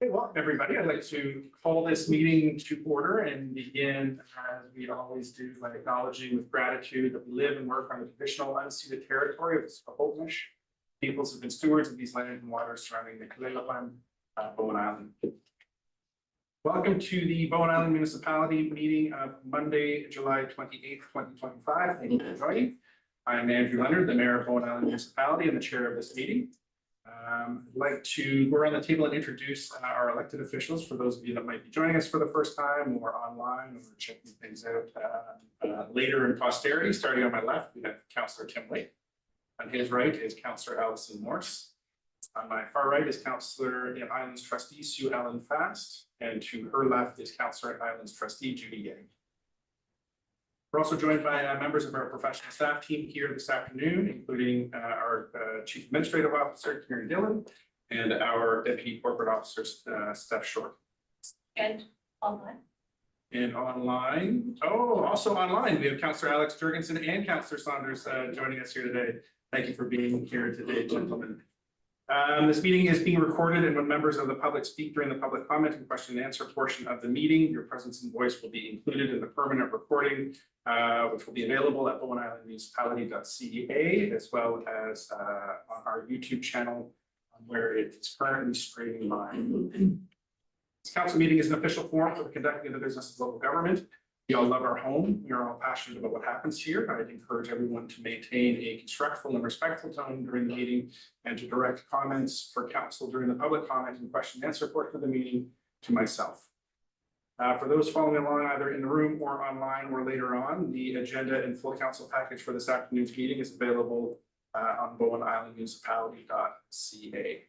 Okay, welcome everybody. I'd like to call this meeting to order and begin as we always do by acknowledging with gratitude that we live and work on the traditional unceded territory of the Squamish peoples have been stewards of these lands and waters surrounding the Kalilapan, Bowen Island. Welcome to the Bowen Island Municipality meeting of Monday, July 28th, 2025. Thank you for joining. I'm Andrew Leonard, the Mayor of Bowen Island Municipality and the Chair of this meeting. I'd like to go around the table and introduce our elected officials for those of you that might be joining us for the first time or online or checking things out later in posterity. Starting on my left, we have Councillor Tim Lake. On his right is Councillor Allison Morse. On my far right is Councillor and Islands Trustee Sue Ellen Fast. And to her left is Councillor and Islands Trustee Judy Yang. We're also joined by members of our professional staff team here this afternoon, including our Chief Administrative Officer, Kieran Dillon, and our Deputy Corporate Officer, Steph Short. And online. And online, also online, we have Councillor Alex Jurgensen and Councillor Saunders joining us here today. Thank you for being here today, gentlemen. This meeting is being recorded, and when members of the public speak during the public comment and question and answer portion of the meeting, your presence and voice will be included in the permanent recording, which will be available at bowenislandmunicipality.ca, as well as on our YouTube channel, where it's currently streaming live. This council meeting is an official forum for the conducting of the business of local government. We all love our home. We are all passionate about what happens here. I'd encourage everyone to maintain a constructive and respectful tone during the meeting and to direct comments for council during the public comment and question and answer portion of the meeting to myself. For those following along either in the room or online or later on, the agenda and full council package for this afternoon's meeting is available on bowenislandmunicipality.ca.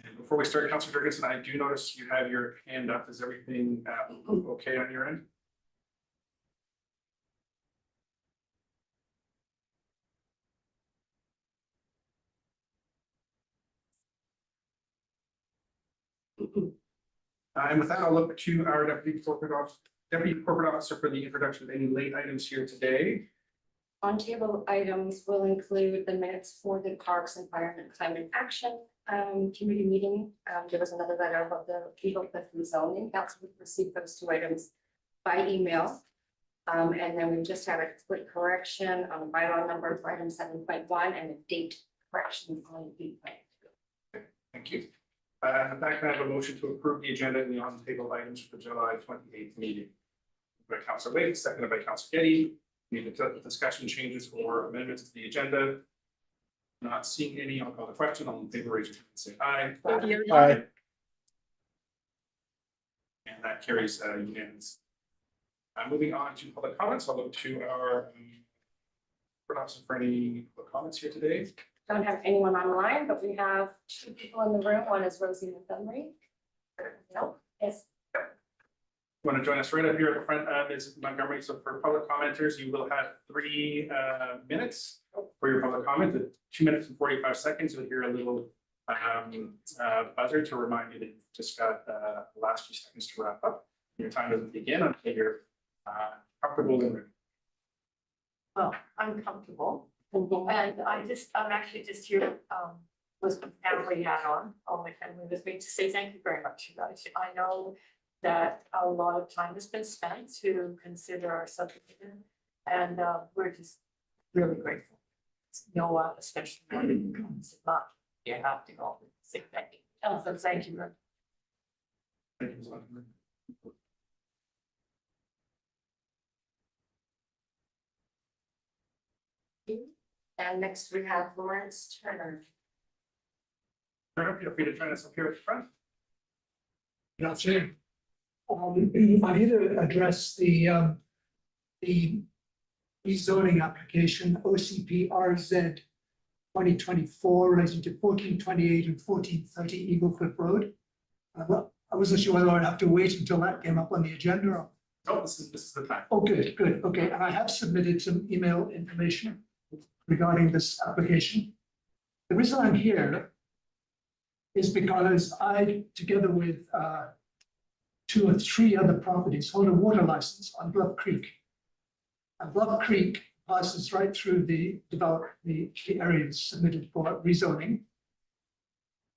And before we start, Councillor Jurgensen, I do notice you have your hand up. Is everything okay on your end? And with that, I'll look to our Deputy Corporate Officer for the introduction of any late items here today. On table items will include the minutes for the Parks, Environment, Climate Action committee meeting. There was another letter about the Eagle Cliff rezoning. Council would receive those two items by email. And then we just have a quick correction on the bylaw number for item 7.1 and a date correction on 8.2. Thank you. That can I have a motion to approve the agenda and the on-table items for the July 28th meeting. By Councillor Wade, seconded by Councillor Getty. Any discussion, changes, or amendments to the agenda? Not seeing any, I'll call the question. All in favor, raise your hand and say aye. Aye. And that carries unanimous. Moving on to public comments, I'll look to our officer for any public comments here today. Don't have anyone online, but we have two people in the room. One is Rosie Montgomery. No, yes. You want to join us right up here at the front, Ms. Montgomery. So for public commenters, you will have 3 minutes for your public comment. At 2 minutes and 45 seconds, you'll hear a little buzzer to remind you that you've just got the last few seconds to wrap up. Your time doesn't begin until you're comfortable and ready. Well, I'm comfortable, and I'm actually just here with my family hat on, all my family with me, to say thank you very much, you guys. I know that a lot of time has been spent to consider our subdivision, and we're just really grateful. Noah, especially when it comes up, you have to go say thank you. So thank you. Thank you, Ms. Montgomery. And next we have Lawrence Turner. Feel free to join us up here at the front. Good afternoon. I'm here to address the rezoning application OCP RZ 2024 relating to 1428 and 1430 Eagle Cliff Road. I wasn't sure whether I'd have to wait until that came up on the agenda. Or... Oh, this is the time. Oh, good. Okay, and I have submitted some email information regarding this application. The reason I'm here is because I, together with 2 or 3 other properties, hold a water license on Bluff Creek. And Bluff Creek passes right through the areas submitted for rezoning.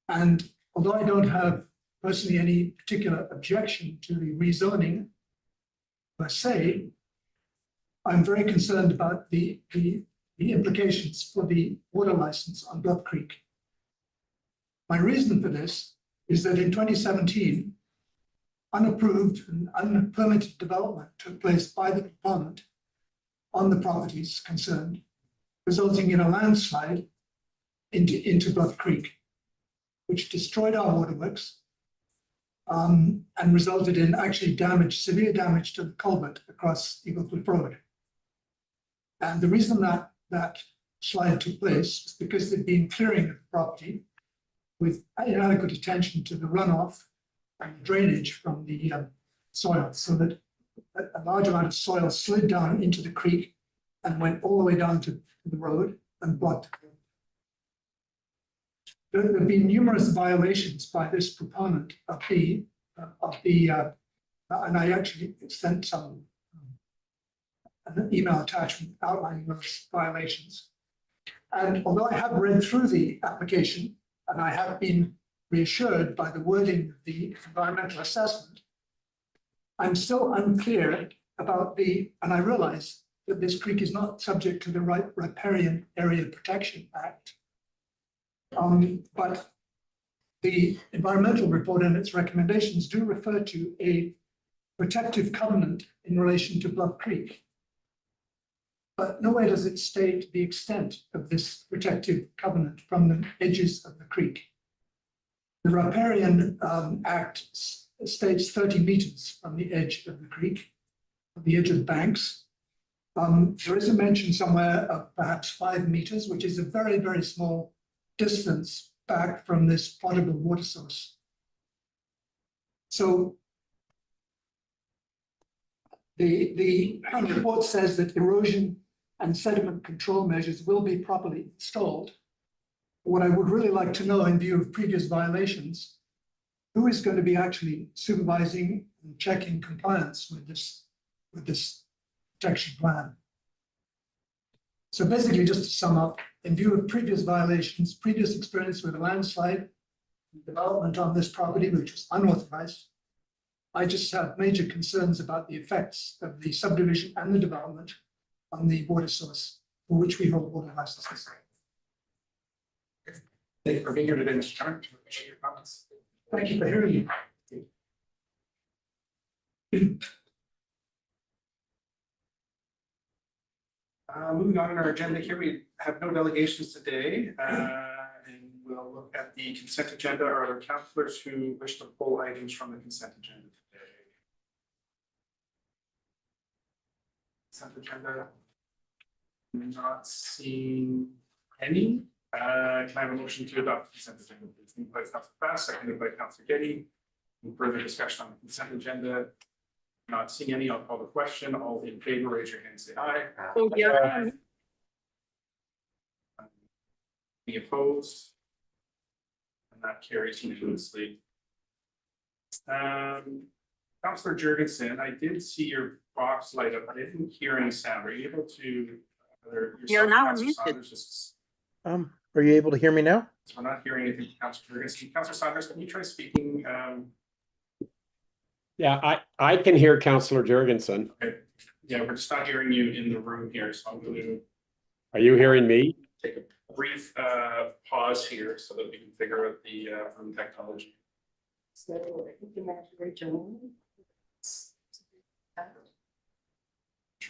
And although I don't have personally any particular objection to the rezoning per se, I'm very concerned about the implications for the water license on Bluff Creek. My reason for this is that in 2017, unapproved and unpermitted development took place by the proponent on the properties concerned, resulting in a landslide into Bluff Creek, which destroyed our waterworks and resulted in actually severe damage to the culvert across Eagle Cliff Road. And the reason that slide took place was because there'd been clearing of the property with inadequate attention to the runoff and drainage from the soil, so that a large amount of soil slid down into the creek and went all the way down to the road and blocked. There have been numerous violations by this proponent of the and I actually sent an email attachment outlining those violations. And although I have read through the application and I have been reassured by the wording of the environmental assessment, I'm still unclear about and I realize that this creek is not subject to the Riparian Area Protection Act. But the environmental report and its recommendations do refer to a protective covenant in relation to Bluff Creek. But nowhere does it state the extent of this protective covenant from the edges of the creek. The Riparian Act states 30 meters from the edge of the creek, from the edge of the banks. There is a mention somewhere of perhaps 5 meters, which is a very, very small distance back from this potable water source. So the report says that erosion and sediment control measures will be properly installed. What I would really like to know, in view of previous violations, who is going to be actually supervising and checking compliance with this protection plan? So basically, just to sum up, in view of previous violations, previous experience with a landslide, development on this property, which was unauthorized, I just have major concerns about the effects of the subdivision and the development on the water source for which we hold water licenses. Thank you for being here today, Mr. Chairman. Appreciate your comments. Thank you for hearing me. Moving on in our agenda here, we have no delegations today, and we'll look at the consent agenda. Are there councillors who wish to pull items from the consent agenda today? Consent agenda. Not seeing any. Can I have a motion to adopt the consent agenda? Please, moved by Councillor Fast, seconded by Councillor Getty. Any further discussion on the consent agenda? Not seeing any, I'll call the question. All in favor, raise your hand, say aye. Aye. Any opposed? And that carries unanimously. Councillor Jurgensen, I did see your box light up, but I didn't hear any sound. Are you able to? You're now muted. Are you able to hear me now? So we're not hearing anything from Councillor Jurgensen. Councillor Saunders, can you try speaking? Yeah, I can hear Councillor Jurgensen. Okay. Yeah, we're just not hearing you in the room here, so I'm going to Are you hearing me? take a brief pause here so that we can figure out the room technology. So I think the manager joined.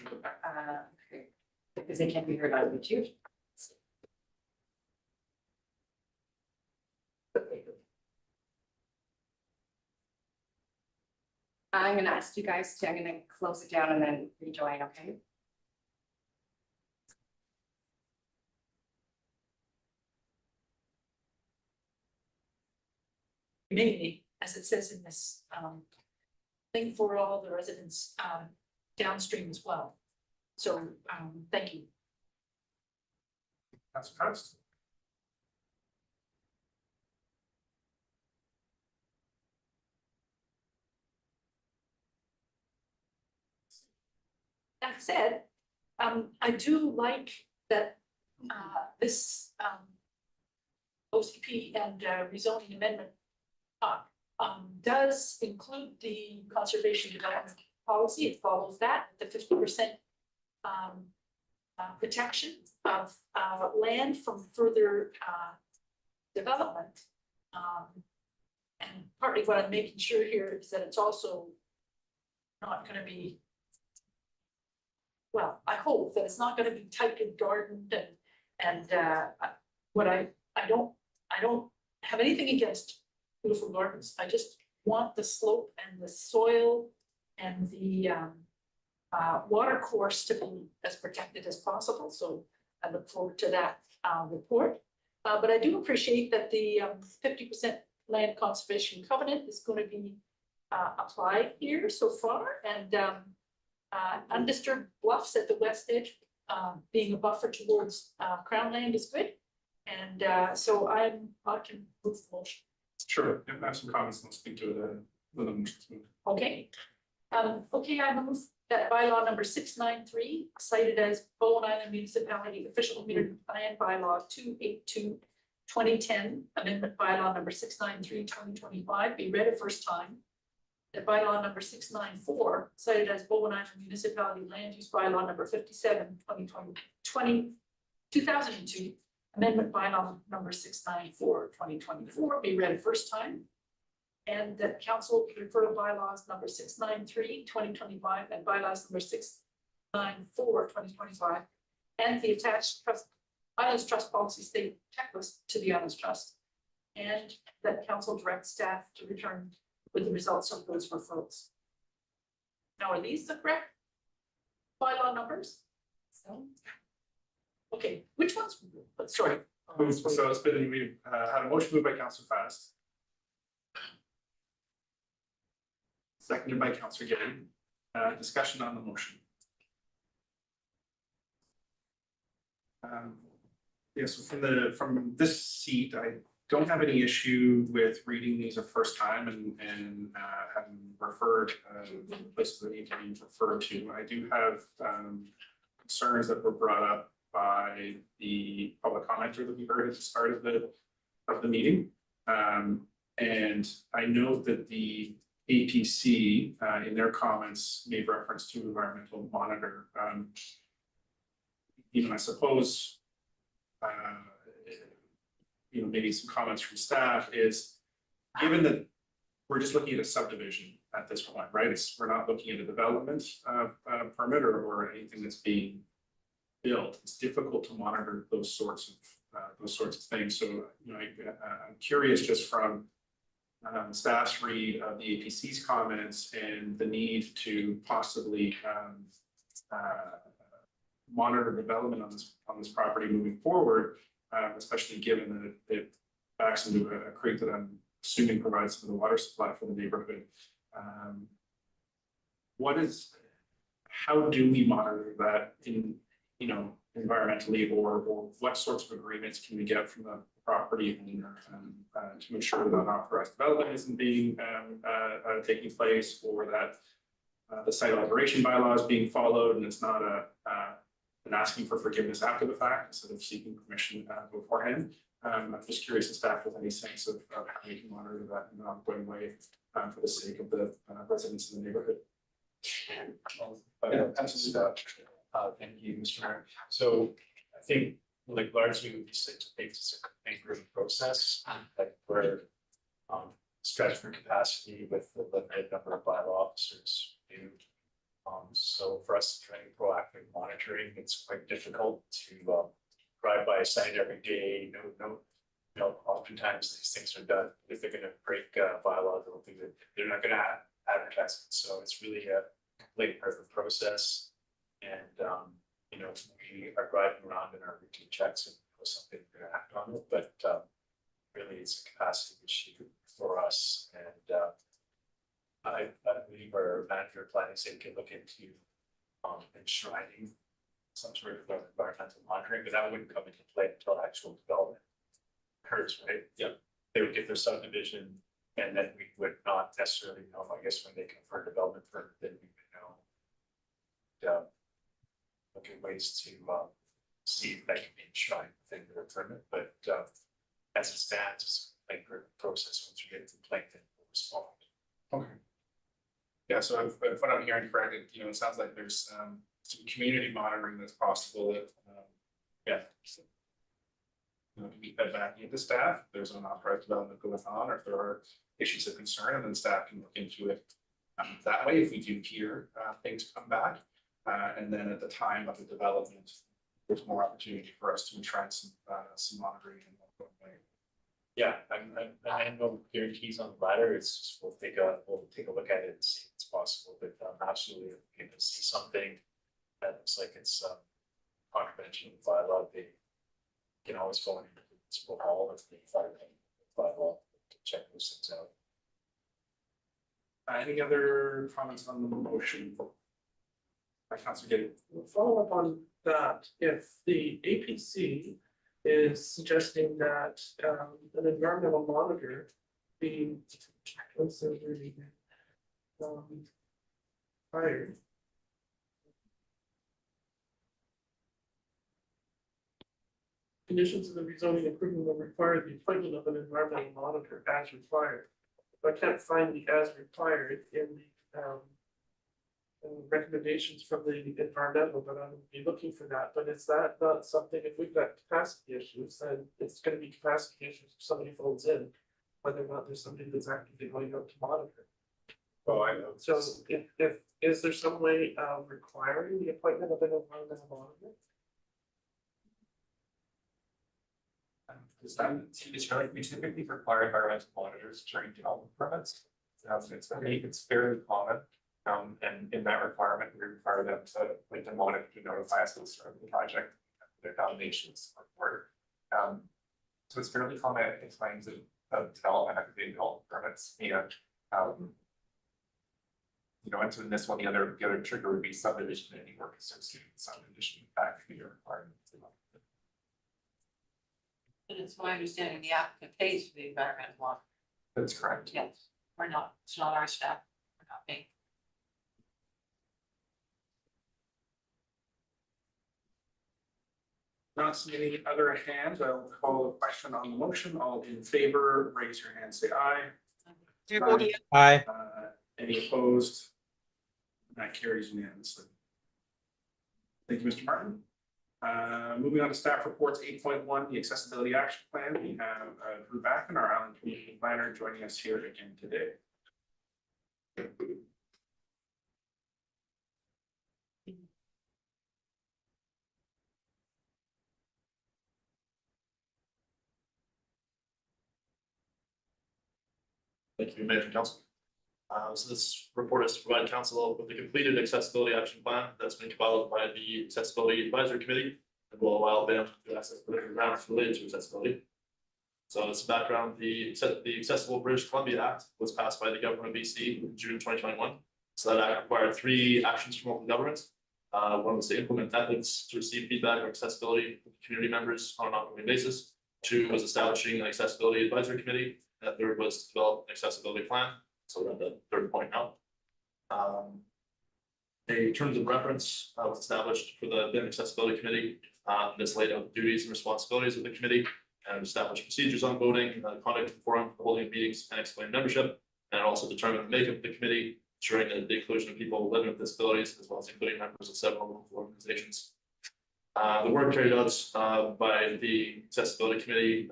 Okay, because they can't be heard on YouTube. I'm gonna ask you guys to, I'm gonna close it down and then rejoin, okay? Maybe, as it says in this thing, for all the residents downstream as well. So thank you. Councillor Faust. That said, I do like that this OCP and rezoning amendment does include the conservation development policy. It follows that, the 50% protection of land from further development. And partly what I'm making sure here is that it's also not gonna be, well, I hope that it's not gonna be tightly gardened and what I don't have anything against beautiful gardens. I just want the slope and the soil and the water course to be as protected as possible. So I look forward to that report. But I do appreciate that the 50% land conservation covenant is going to be applied here so far, and undisturbed bluffs at the west edge being a buffer towards Crown land is good. And so I can move the motion. Sure, if I have some comments, I'll speak to it when the motion's moved. Okay. Okay, I move that bylaw number 693, cited as Bowen Island Municipality Official Community Plan Bylaw 282/2010, Amendment Bylaw number 693/2025, be read a first time. That bylaw number 694, cited as Bowen Island Municipality Land Use Bylaw number 57/2002, Amendment Bylaw number 694/2024, be read a first time. And that council refer to bylaws number 693/2025 and bylaws number 694/2025 and the attached Islands Trust Policy State checklist to the Islands Trust. And that council direct staff to return with the results of those referrals. Now, are these the correct bylaw numbers? So, okay, which ones? Sorry. So it's been, we've had a motion moved by Councillor Fast. Seconded by Councillor Getty. Discussion on the motion. Yes, from this seat, I don't have any issue with reading these a first time and having referred places that need to be referred to. I do have concerns that were brought up by the public commenter that we heard at the start of the meeting. And I know that the APC in their comments made reference to environmental monitor. I suppose maybe some comments from staff is, given that we're just looking at a subdivision at this point, right? We're not looking at a development permit or anything that's being built. It's difficult to monitor those sorts of things. So I'm curious just from staff's read of the APC's comments and the need to possibly monitor development on this property moving forward, especially given that it backs into a creek that I'm assuming provides some of the water supply for the neighborhood. How do we monitor that environmentally, or what sorts of agreements can we get from the property owner to ensure that unauthorized development isn't being taking place, or that the site alteration bylaw is being followed and it's not an asking for forgiveness after the fact instead of seeking permission beforehand. I'm just curious if staff has any sense of how we can monitor that in an ongoing way for the sake of the residents in the neighborhood. Yeah, absolutely. Thank you, Mr. Mayor. So I think largely we just like to take this a group process, where stretch for capacity with the limited number of bylaw officers. So for us to train proactive monitoring, it's quite difficult to drive by a site every day. Oftentimes these things are done if they're going to break bylaws. I don't think that they're not going to advertise it. So it's really a complete part of the process. And we are driving around in our routine checks and something to act on it, but really it's a capacity issue for us. And I believe our manager of planning said can look into enshrining some sort of environmental monitoring, but that wouldn't come into play until actual development occurs, right? Yeah. They would get their subdivision, and then we would not necessarily know. I guess when they confer development permit, then we would know. Look at ways to see if that can be enshrined within the permit, but as it stands, planning group process. Once we get to the plan, then we'll respond. Okay. Yeah, so if what I'm hearing correctly, it sounds like there's some community monitoring that's possible that, yeah. Can be fed back into staff, if there's an authorized development going on, or if there are issues of concern, and then staff can look into it. That way, if we do hear things come back, and then at the time of the development, there's more opportunity for us to try some monitoring. Yeah, I have no guarantees on the latter. It's just we'll take a look at it and see if it's possible. But absolutely, if we can see something that looks like it's contravention of the bylaw, they can always go in the municipal hall if they find a bylaw to check those things out. Any other comments on the motion? By Councilor Getty. Follow up on that, if the APC is suggesting that an environmental monitor be hired. Conditions of the rezoning approval will require the appointment of an environmental monitor as required. I can't find the as required in the recommendations from the environmental, but I'm be looking for that. But is that not something, if we've got capacity issues, then it's gonna be capacity issues if somebody phones in, whether or not there's somebody that's actively going out to monitor. Oh, I know. So if, is there some way of requiring the appointment of an environmental monitor? It's really, we typically require environmental monitors during development permits. It's fairly common. And in that requirement, we require them to monitor to notify us of the project, their foundations report. So it's fairly common in times of development, activity development permits, and and so in this one, the other trigger would be subdivision, any work associated with subdivision, that could be a requirement. And it's my understanding the applicant pays for the environmental monitor. That's correct. Yes, we're not, it's not our staff, we're not paying. Not seeing any other hands, I'll call a question on the motion. All in favor, raise your hand, say aye. Aye. Any opposed? That carries unanimously. Thank you, Mr. Martin. Moving on to staff reports 8.1, the accessibility action plan. We have Drew Backen, our Island Community Planner, joining us here again today. Thank you, Mayor and Council. So this report is to provide council with the completed accessibility action plan that's been compiled by the Accessibility Advisory Committee and will allow them to access political grounds related to accessibility. So as background, the Accessible British Columbia Act was passed by the government of BC in June 2021. So that act required 3 actions from local governments. One was to implement methods to receive feedback on accessibility from community members on an ongoing basis. 2 was establishing an accessibility advisory committee. And the 3rd was to develop an accessibility plan. So we're at the 3rd point now. A terms of reference was established for the BIM Accessibility Committee. This laid out duties and responsibilities of the committee and established procedures on voting, conduct and forum for holding meetings and explain membership, and also determine the makeup of the committee, ensuring that the inclusion of people living with disabilities, as well as including members of several local organizations. The work carried out by the Accessibility Committee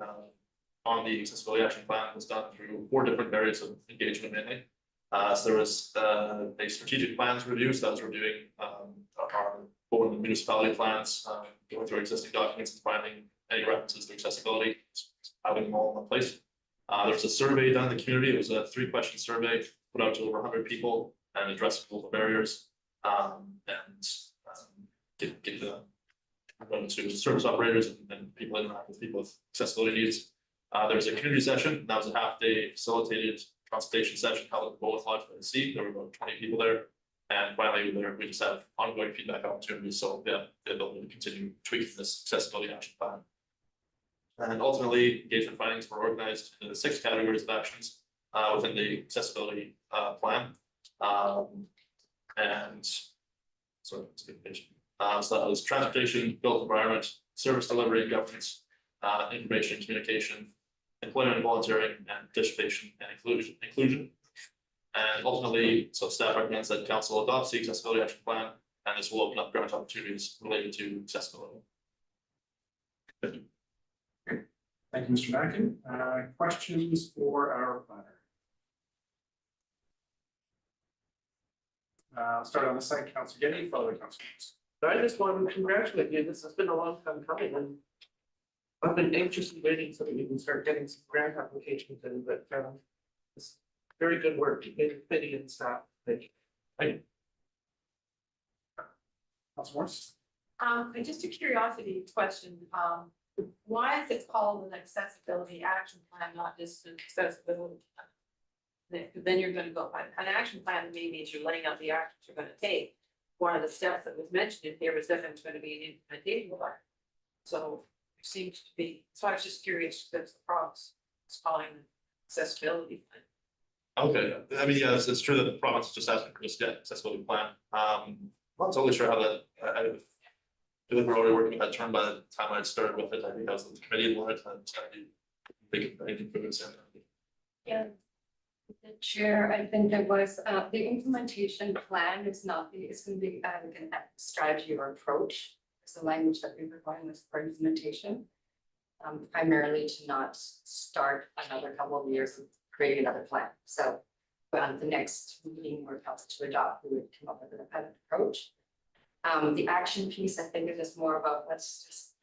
on the accessibility action plan was done through 4 different areas of engagement mainly. So there was a strategic plans review, so that was reviewing our both the municipality plans, going through existing documents and finding any references to accessibility, having them all in one place. There was a survey done in the community. It was a 3-question survey put out to over 100 people and addressed local barriers get the to service operators and people interact with people with accessibility needs. There was a community session. That was a half-day facilitated consultation session held at Both Lodge by the Sea. There were about 20 people there. And finally, we just have ongoing feedback opportunities. So yeah, the ability to continue tweaking this accessibility action plan. And ultimately, engagement findings were organized into 6 categories of actions within the accessibility plan. And so it's a good page. So that was transportation, built environment, service delivery, governance, information and communication, employment and volunteering, and participation and inclusion. And ultimately, so staff recommends that council adopts the accessibility action plan, and this will open up grant opportunities related to accessibility. Thank you, Mr. Mackin. Questions for our planner? Start on the side, Councilor Getty, follow the councilors. I just want to congratulate you, this has been a long time coming, and I've been anxiously waiting so that we can start getting some grant applications in, but it's very good work, you made committee and staff, thank you. Councilor Morris? And just a curiosity question, why is it called an accessibility action plan, not just an accessibility plan? Then you're gonna go, an action plan maybe means you're laying out the actions you're gonna take. One of the steps that was mentioned in here was definitely gonna be an implementation plan. So it seems to be, so I was just curious, that's the province, it's calling it accessibility plan. Okay, I mean, yeah, it's true that the province just asked for just get accessibility plan. Not totally sure how that, I feel like we're already working with that term by the time I started with it. I think I was in the committee a lot of times. I think improvements in. Yeah. The chair, I think there was, the implementation plan is not, it's gonna be, an strategy or approach. It's the language that we were going with for implementation. Primarily to not start another couple of years of creating another plan. So, the next meeting we're about to adopt, we would come up with an approach. The action piece, I think, is just more about let's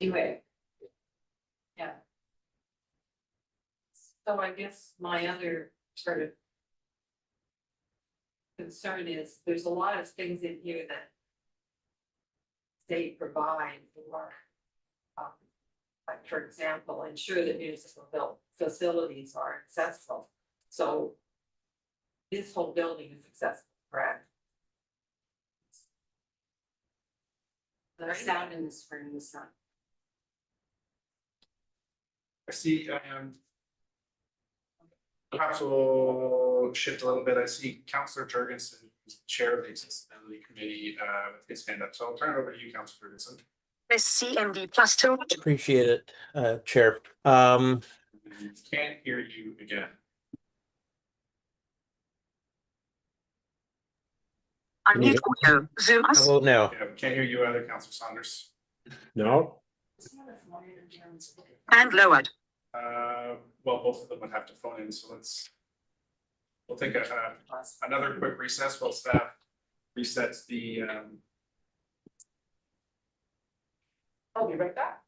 do it. Yeah. So I guess my other sort of concern is there's a lot of things in here that they provide for, like, for example, ensure that municipal facilities are accessible. So this whole building is accessible, correct? The sound in this room is not. I see, perhaps we'll shift a little bit. I see Councillor Jurgensen, who's the chair of the accessibility committee, with his hand up. So I'll turn it over to you, Councillor Jurgensen. CMD plus 2. Appreciate it, Chair. Can't hear you again. Unmute audio. Zoom. How about now? Yeah, we can't hear you either, Councillor Saunders. No? And lowered. Well, both of them would have to phone in, so we'll take another quick recess while staff resets the, I'll be right back.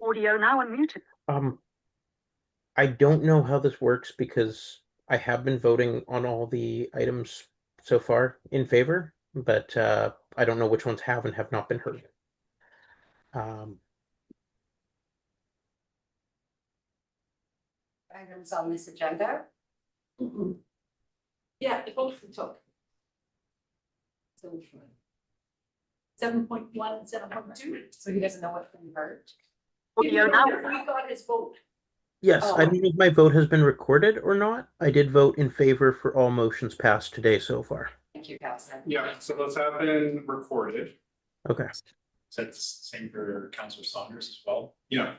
Audio now unmuted. I don't know how this works because I have been voting on all the items so far in favor, but I don't know which ones have and have not been heard. Items on this agenda. Yeah, the vote we took. 7.1 and 7.2. So he doesn't know what's been heard. Audio now. We got his vote. Yes, Oh. I don't know if my vote has been recorded or not. I did vote in favor for all motions passed today so far. Thank you, Councillor. yeah, so those have been recorded. Okay. So it's the same for Councillor Saunders as well. Yeah.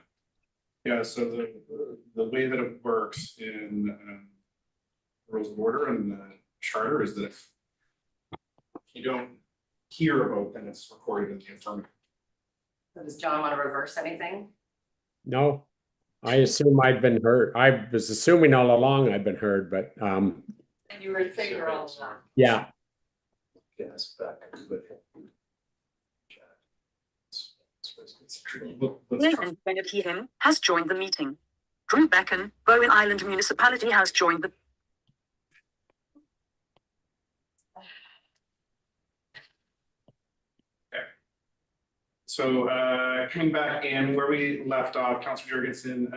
Yeah, so the way that it works in rules of order and the charter is that if you don't hear a vote, then it's recorded in the affirmative. So does John want to reverse anything? No, I assume I've been heard. I was assuming all along I've been heard, but And you were in favor all along. yeah. Yes, back. Nathan Bennett PM has joined the meeting. Drew Becken, Bowen Island Municipality has joined the. So coming back in where we left off, Councillor Jurgensen,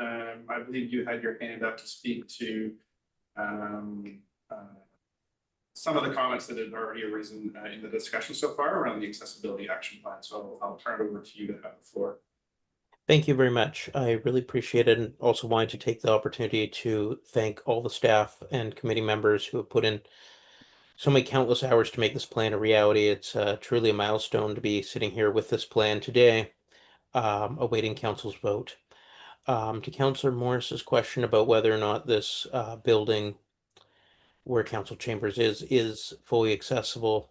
I believe you had your hand up to speak to some of the comments that had already arisen in the discussion so far around the accessibility action plan. So I'll turn it over to you to have the floor. Thank you very much. I really appreciate it, and also wanted to take the opportunity to thank all the staff and committee members who have put in so many countless hours to make this plan a reality. It's truly a milestone to be sitting here with this plan today, awaiting council's vote. To Councillor Morris's question about whether or not this building where council chambers is fully accessible,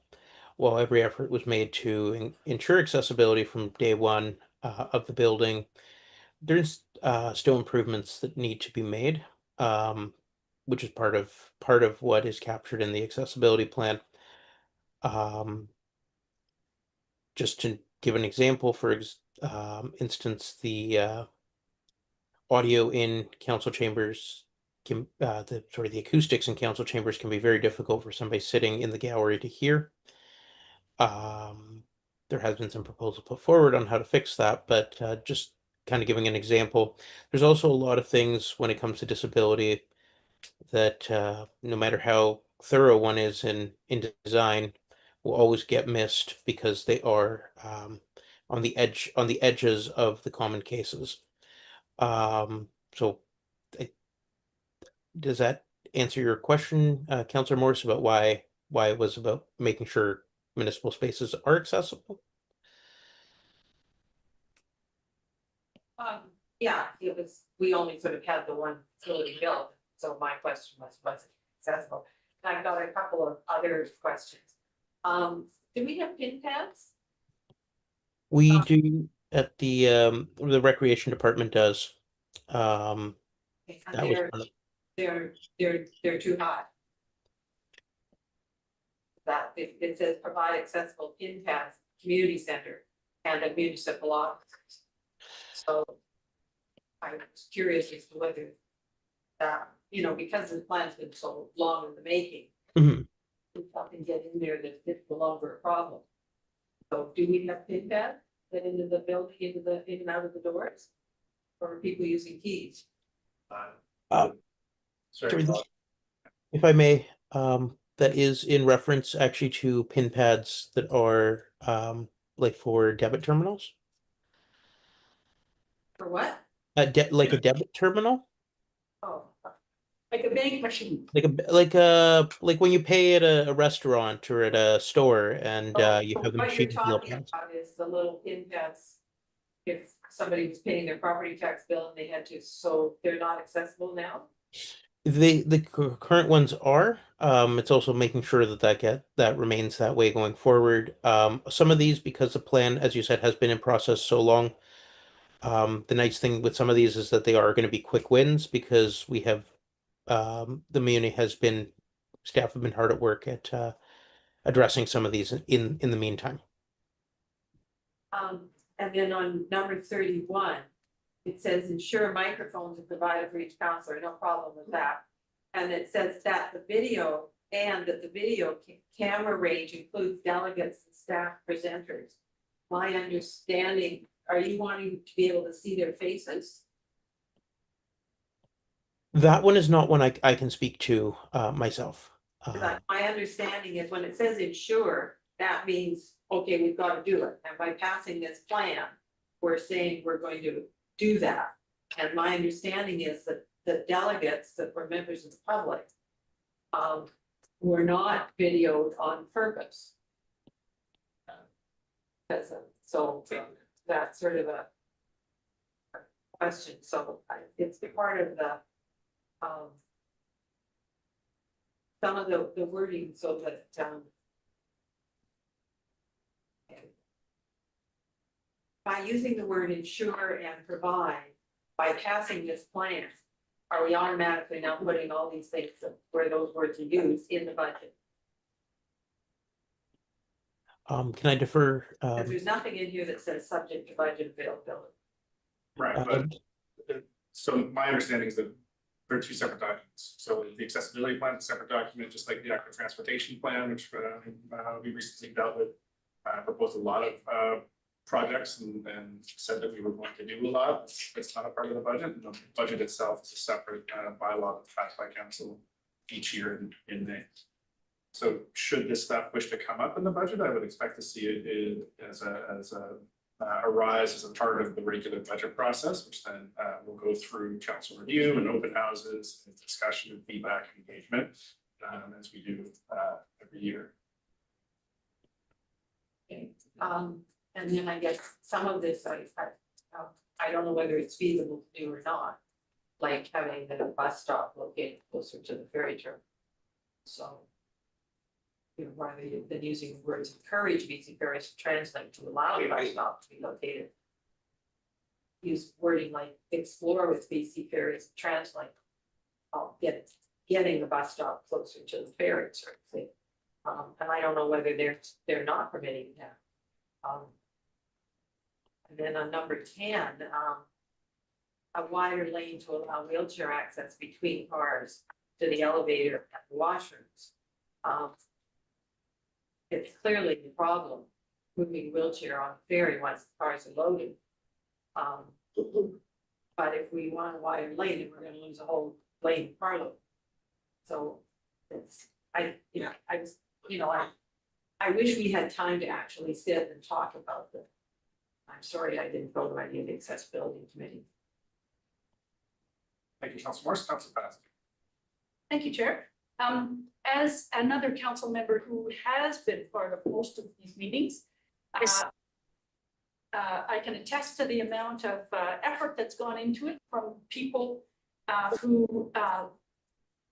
while every effort was made to ensure accessibility from day one of the building, there's still improvements that need to be made, which is part of what is captured in the accessibility plan. Just to give an example, for instance, the audio in council chambers can the acoustics in council chambers can be very difficult for somebody sitting in the gallery to hear. There has been some proposal put forward on how to fix that, but just kind of giving an example, there's also a lot of things when it comes to disability that no matter how thorough one is in design, will always get missed because they are on the edges of the common cases. So does that answer your question, Councillor Morris, about why it was about making sure municipal spaces are accessible? Yeah, it was, we only sort of had the one facility built, so my question was it accessible? And I got a couple of other questions. Do we have pin pads? We do at the recreation department does. And That was one of they're too high. That it says provide accessible pin pads, community center and a municipal office. So I was curious as to whether that, because the plan's been so long in the making. Mhm. If something get in there that it's no longer a problem. So do we have pin pads that into the building, in and out of the doors? Or are people using keys? Sorry. If I may, that is in reference actually to pin pads that are like for debit terminals. For what? Like a debit terminal, Oh, like a bank machine. like when you pay at a restaurant or at a store, and you So have the what you're machine. talking about is the little pin pads. If somebody was paying their property tax bill and they had to, so they're not accessible now? The current ones are. It's also making sure that remains that way going forward. Some of these, because the plan, as you said, has been in process so long. The nice thing with some of these is that they are going to be quick wins because we have the community staff have been hard at work at addressing some of these in the meantime. And then on number 31, it says ensure microphones are provided for each counselor, no problem with that. And it says that the video camera range includes delegates and staff presenters. My understanding, are you wanting to be able to see their faces? That one is not one I can speak to myself. My understanding is when it says ensure, that means, okay, we've got to do it. And by passing this plan, we're saying we're going to do that. And my understanding is that the delegates that were members of the public were not videoed on purpose. So that's sort of a question. So it's part of the some of the wording so that, by using the word ensure and provide, by passing this plan, are we automatically now putting all these things where those words are used in the budget? Can I defer? Because there's nothing in here that says subject to budget availability. Right, but so my understanding is that they're two separate documents. So the accessibility plan is a separate document, just like the active transportation plan, which we recently dealt with. Proposed a lot of projects and said that we were going to do a lot. It's not a part of the budget. And the budget itself is a separate bylaw that's passed by council each year in May. So should this stuff wish to come up in the budget, I would expect to see it as a arise as a part of the regular budget process, which then will go through council review and open houses, and discussion and feedback and engagement as we do every year. Okay, and then I guess some of this, I don't know whether it's feasible to do or not. Like having the bus stop located closer to the ferry terminal. So. You know, rather than using the words encourage BC Ferries to translate to allow the bus stop to be located. Use wording like explore with BC Ferries, translate. Getting the bus stop closer to the ferry sort of thing. And I don't know whether they're not permitting that. And then on number 10, a wider lane to allow wheelchair access between cars to the elevator and the washrooms. It's clearly the problem moving wheelchair on the ferry once the cars are loaded. But if we want a wider lane, then we're gonna lose a whole lane of carload. So it's, I wish we had time to actually sit and talk about this. I'm sorry I didn't go to any of the accessibility committee. Thank you, Council Morris. Council Pass. Thank you, Chair. As another council member who has been part of most of these meetings, I can attest to the amount of effort that's gone into it from people who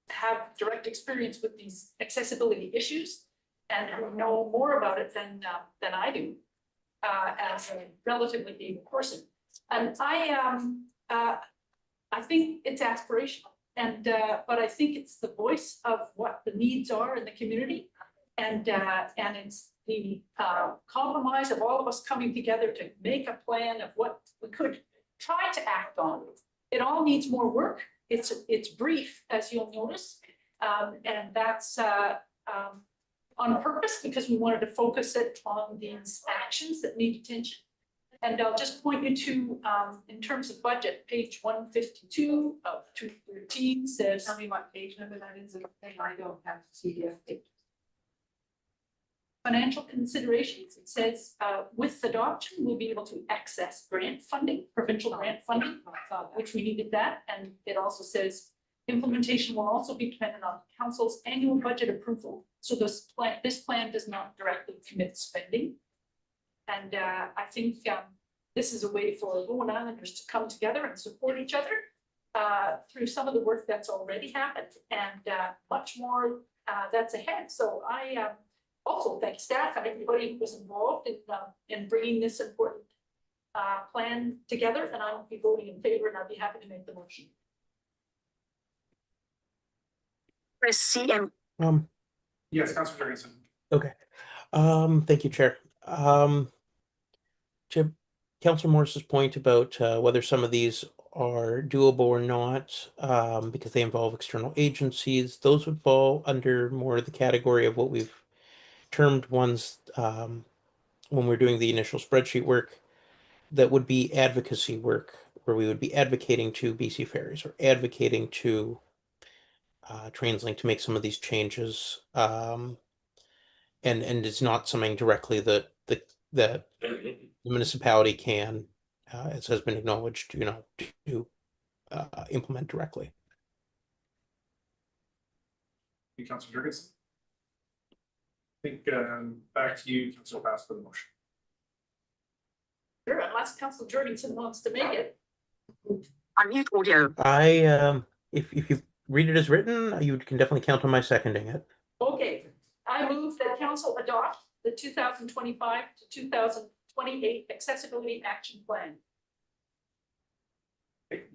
have direct experience with these accessibility issues and who know more about it than I do as a relatively able person. And I think it's aspirational. And but I think it's the voice of what the needs are in the community, and it's the compromise of all of us coming together to make a plan of what we could try to act on. It all needs more work. It's brief, as you'll notice, and that's on purpose because we wanted to focus it on these actions that need attention. And I'll just point you to, in terms of budget, page 152 of 213 says. Tell me what page number that is, I don't have CDF page. Financial considerations, it says, with adoption, we'll be able to access grant funding, provincial grant funding, which we needed that. And it also says implementation will also be dependent on council's annual budget approval. So this plan does not directly commit spending. And I think this is a way for Rowan Islanders to come together and support each other through some of the work that's already happened and much more that's ahead. So I also thank staff and everybody who was involved in bringing this important plan together. And I will be voting in favor and I'll be happy to make the motion. Press CM. Yes, Councilor Jorgensen. Okay. Thank you, Chair. To Councilor Morris's point about whether some of these are doable or not, because they involve external agencies, those would fall under more the category of what we've termed ones when we're doing the initial spreadsheet work that would be advocacy work, where we would be advocating to BC Ferries or advocating to TransLink to make some of these changes. And it's not something directly that the municipality can, as has been acknowledged, to implement directly. Thank you, Councilor Jorgensen. I think back to you, Councilor Pass, for the motion. Sure, unless Councilor Jorgensen wants to make it. Unmute audio. I if you read it as written, you can definitely count on my seconding it. Okay, I move that council adopt the 2025 to 2028 accessibility action plan.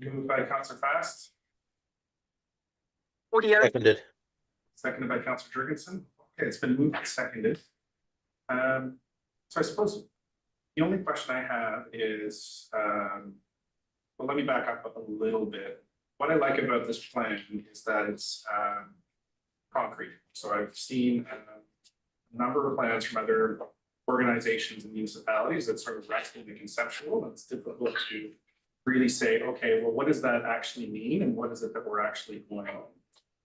Moved by Councillor Fast, Audio. Seconded. seconded by Councillor Jurgensen. Okay, it's been moved and seconded. So I suppose the only question I have is, well, let me back up a little bit. What I like about this plan is that it's concrete. So I've seen a number of plans from other organizations and municipalities that sort of rest in the conceptual, and it's difficult to really say, okay, well, what does that actually mean, and what is it that we're actually going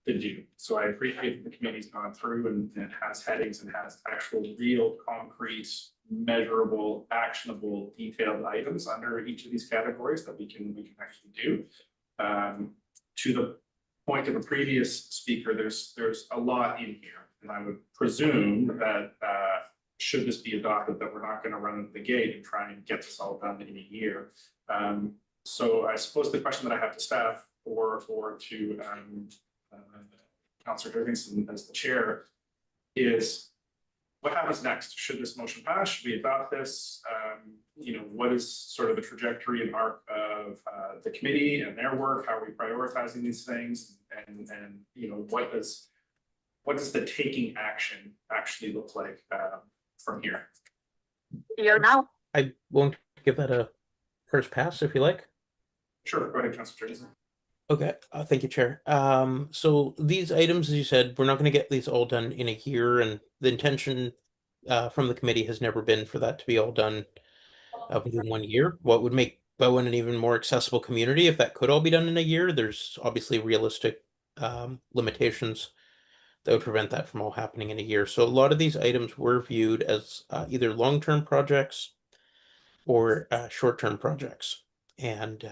to do? So I appreciate that the committee's gone through and it has headings and has actual real concrete, measurable, actionable, detailed items under each of these categories that we can actually do. To the point of a previous speaker, there's a lot in here, and I would presume that should this be adopted, that we're not going to run the gate and try and get this all done in a year. So I suppose the question that I have to staff or to Councillor Jurgensen as the chair is, what happens next? Should this motion pass? Should we adopt this? You know, what is sort of the trajectory and arc of the committee and their work? How are we prioritizing these things? And you know, what does the taking action actually look like from here? Audio now. I won't give that a first pass if you like. Sure, go ahead, Councillor Jurgensen. Okay, thank you, Chair. So these items, as you said, we're not going to get these all done in a year, and the intention from the committee has never been for that to be all done within 1 year. What would make Bowen an even more accessible community if that could all be done in a year? There's obviously realistic limitations that would prevent that from all happening in a year. So a lot of these items were viewed as either long-term projects or short-term projects, and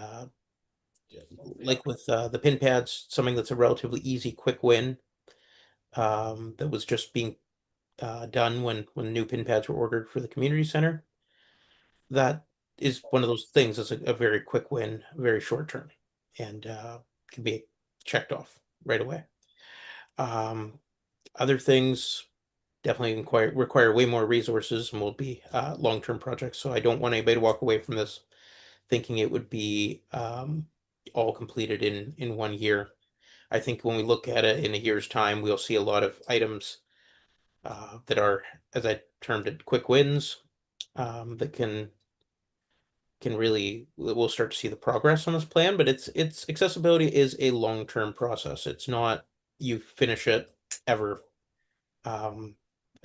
like with the pin pads, something that's a relatively easy, quick win that was just being done when new pin pads were ordered for the community center. That is one of those things that's a very quick win, very short term, and can be checked off right away. Other things definitely require way more resources and will be long-term projects. So I don't want anybody to walk away from this thinking it would be all completed in 1 year. I think when we look at it in a year's time, we'll see a lot of items that are, as I termed it, quick wins that can really, we'll start to see the progress on this plan. But it's accessibility is a long-term process. It's not you finish it ever.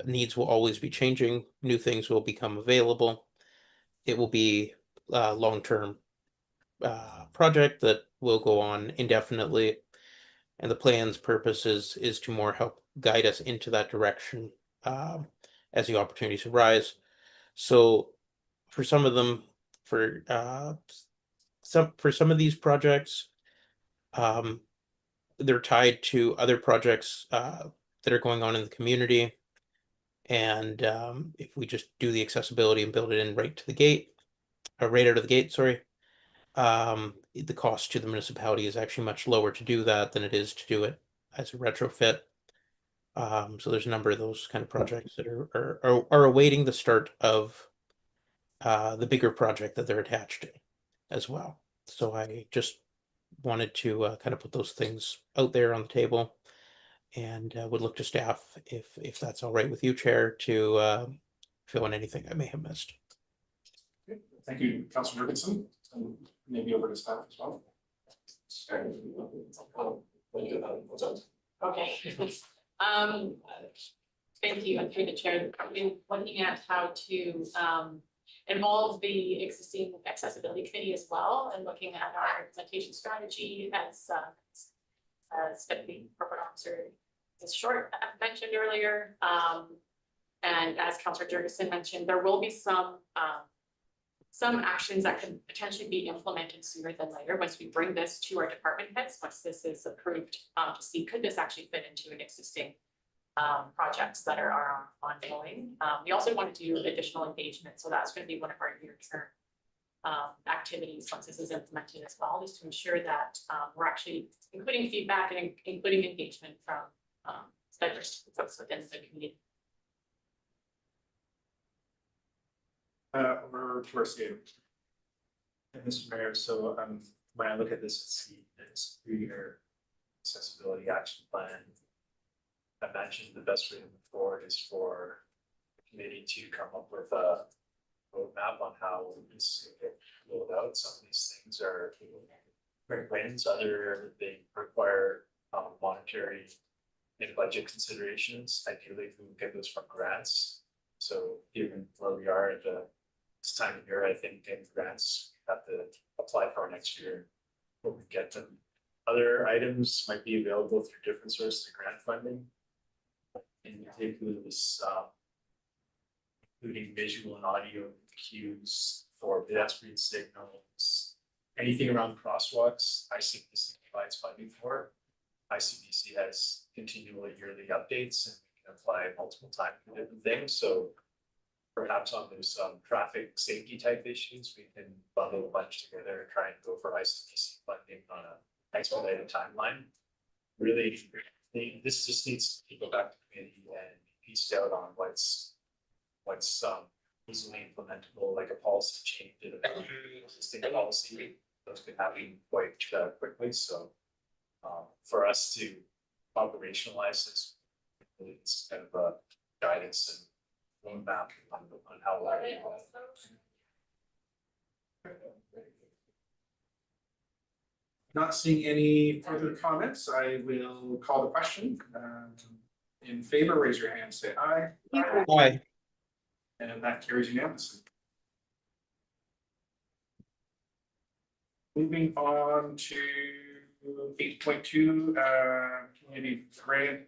Needs will always be changing. New things will become available. It will be a long-term project that will go on indefinitely, and the plan's purpose is to more help guide us into that direction as the opportunities arise. So for some of them, for some of these projects, they're tied to other projects that are going on in the community, and if we just do the accessibility and build it in right to the gate, or right out of the gate, sorry, the cost to the municipality is actually much lower to do that than it is to do it as a retrofit. So there's a number of those kind of projects that are awaiting the start of the bigger project that they're attached to as well. So I just wanted to kind of put those things out there on the table, and would look to staff if that's all right with you, Chair, to fill in anything I may have missed. Okay. Thank you, Councillor Jurgensen, and maybe over to staff as well. Okay. Thank you, and through the chair, I've been looking at how to involve the existing accessibility committee as well, and looking at our implementation strategy as Stephanie, corporate officer, is short mentioned earlier. And as Councillor Jurgensen mentioned, there will be some actions that can potentially be implemented sooner than later once we bring this to our department heads, once this is approved, to see could this actually fit into an existing projects that are ongoing. We also want to do additional engagement, so that's going to be one of our near-term activities once this is implemented as well, just to ensure that we're actually including feedback and including engagement from diverse folks within the community. Over to our state. And Mr. Mayor, so when I look at this, see this 3-year accessibility action plan. I imagine the best way to move forward is for the committee to come up with a roadmap on how this is gonna get rolled out. Some of these things are quick wins, other they require monetary and budget considerations. Ideally, we would get those from grants. So given where we are at this time of year, I think getting grants have to apply for next year when we get them. Other items might be available through different sources of grant funding. In particular, this including visual and audio cues for pedestrian signals, anything around crosswalks, ICBC provides funding for. ICBC has continual yearly updates and we can apply multiple times for different things. So perhaps on those traffic safety type issues, we can bundle a bunch together and try and go for ICBC funding on an expedited timeline. Really, this just needs to go back to committee and be pieced out on what's easily implementable, like a policy change in an existing policy. Those could happen quite quickly. So for us to operationalize this, it's kind of a guidance and roadmap on how we're doing that. Not seeing any further comments, I will call the question. In favor, raise your hand, say aye. Aye. And that carries unanimously. Moving on to 8.2, community grant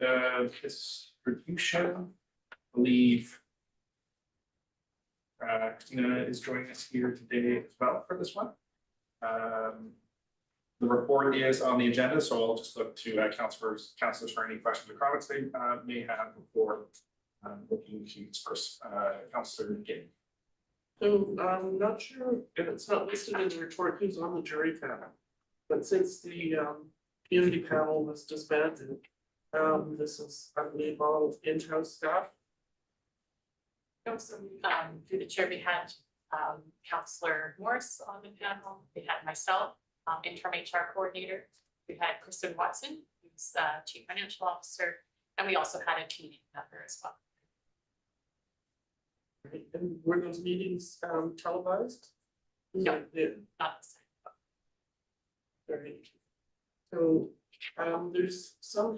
distribution. I believe Christina is joining us here today as well for this one. The report is on the agenda, so I'll just look to councillors for any questions or comments they may have before looking to first. Councillor Ginn. So I'm not sure if it's not listed in the report who's on the jury panel. But since the community panel was disbanded, this is, I believe, all in-house staff. So, through the chair, we had Councillor Morris on the panel, we had myself, interim HR coordinator, we had Kristen Watson, who's chief financial officer, and we also had a community member as well. And were those meetings televised? No, Yeah. not the same. Right. So there's some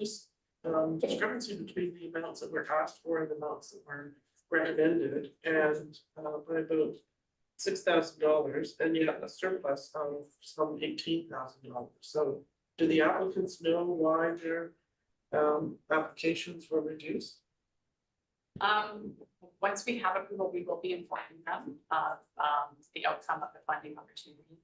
discrepancy between the amounts that were asked for and the amounts that were recommended, and by about $6,000, and yet a surplus of some $18,000. So do the applicants know why their applications were reduced? Once we have approval, we will be informing them of the outcome of the funding opportunity.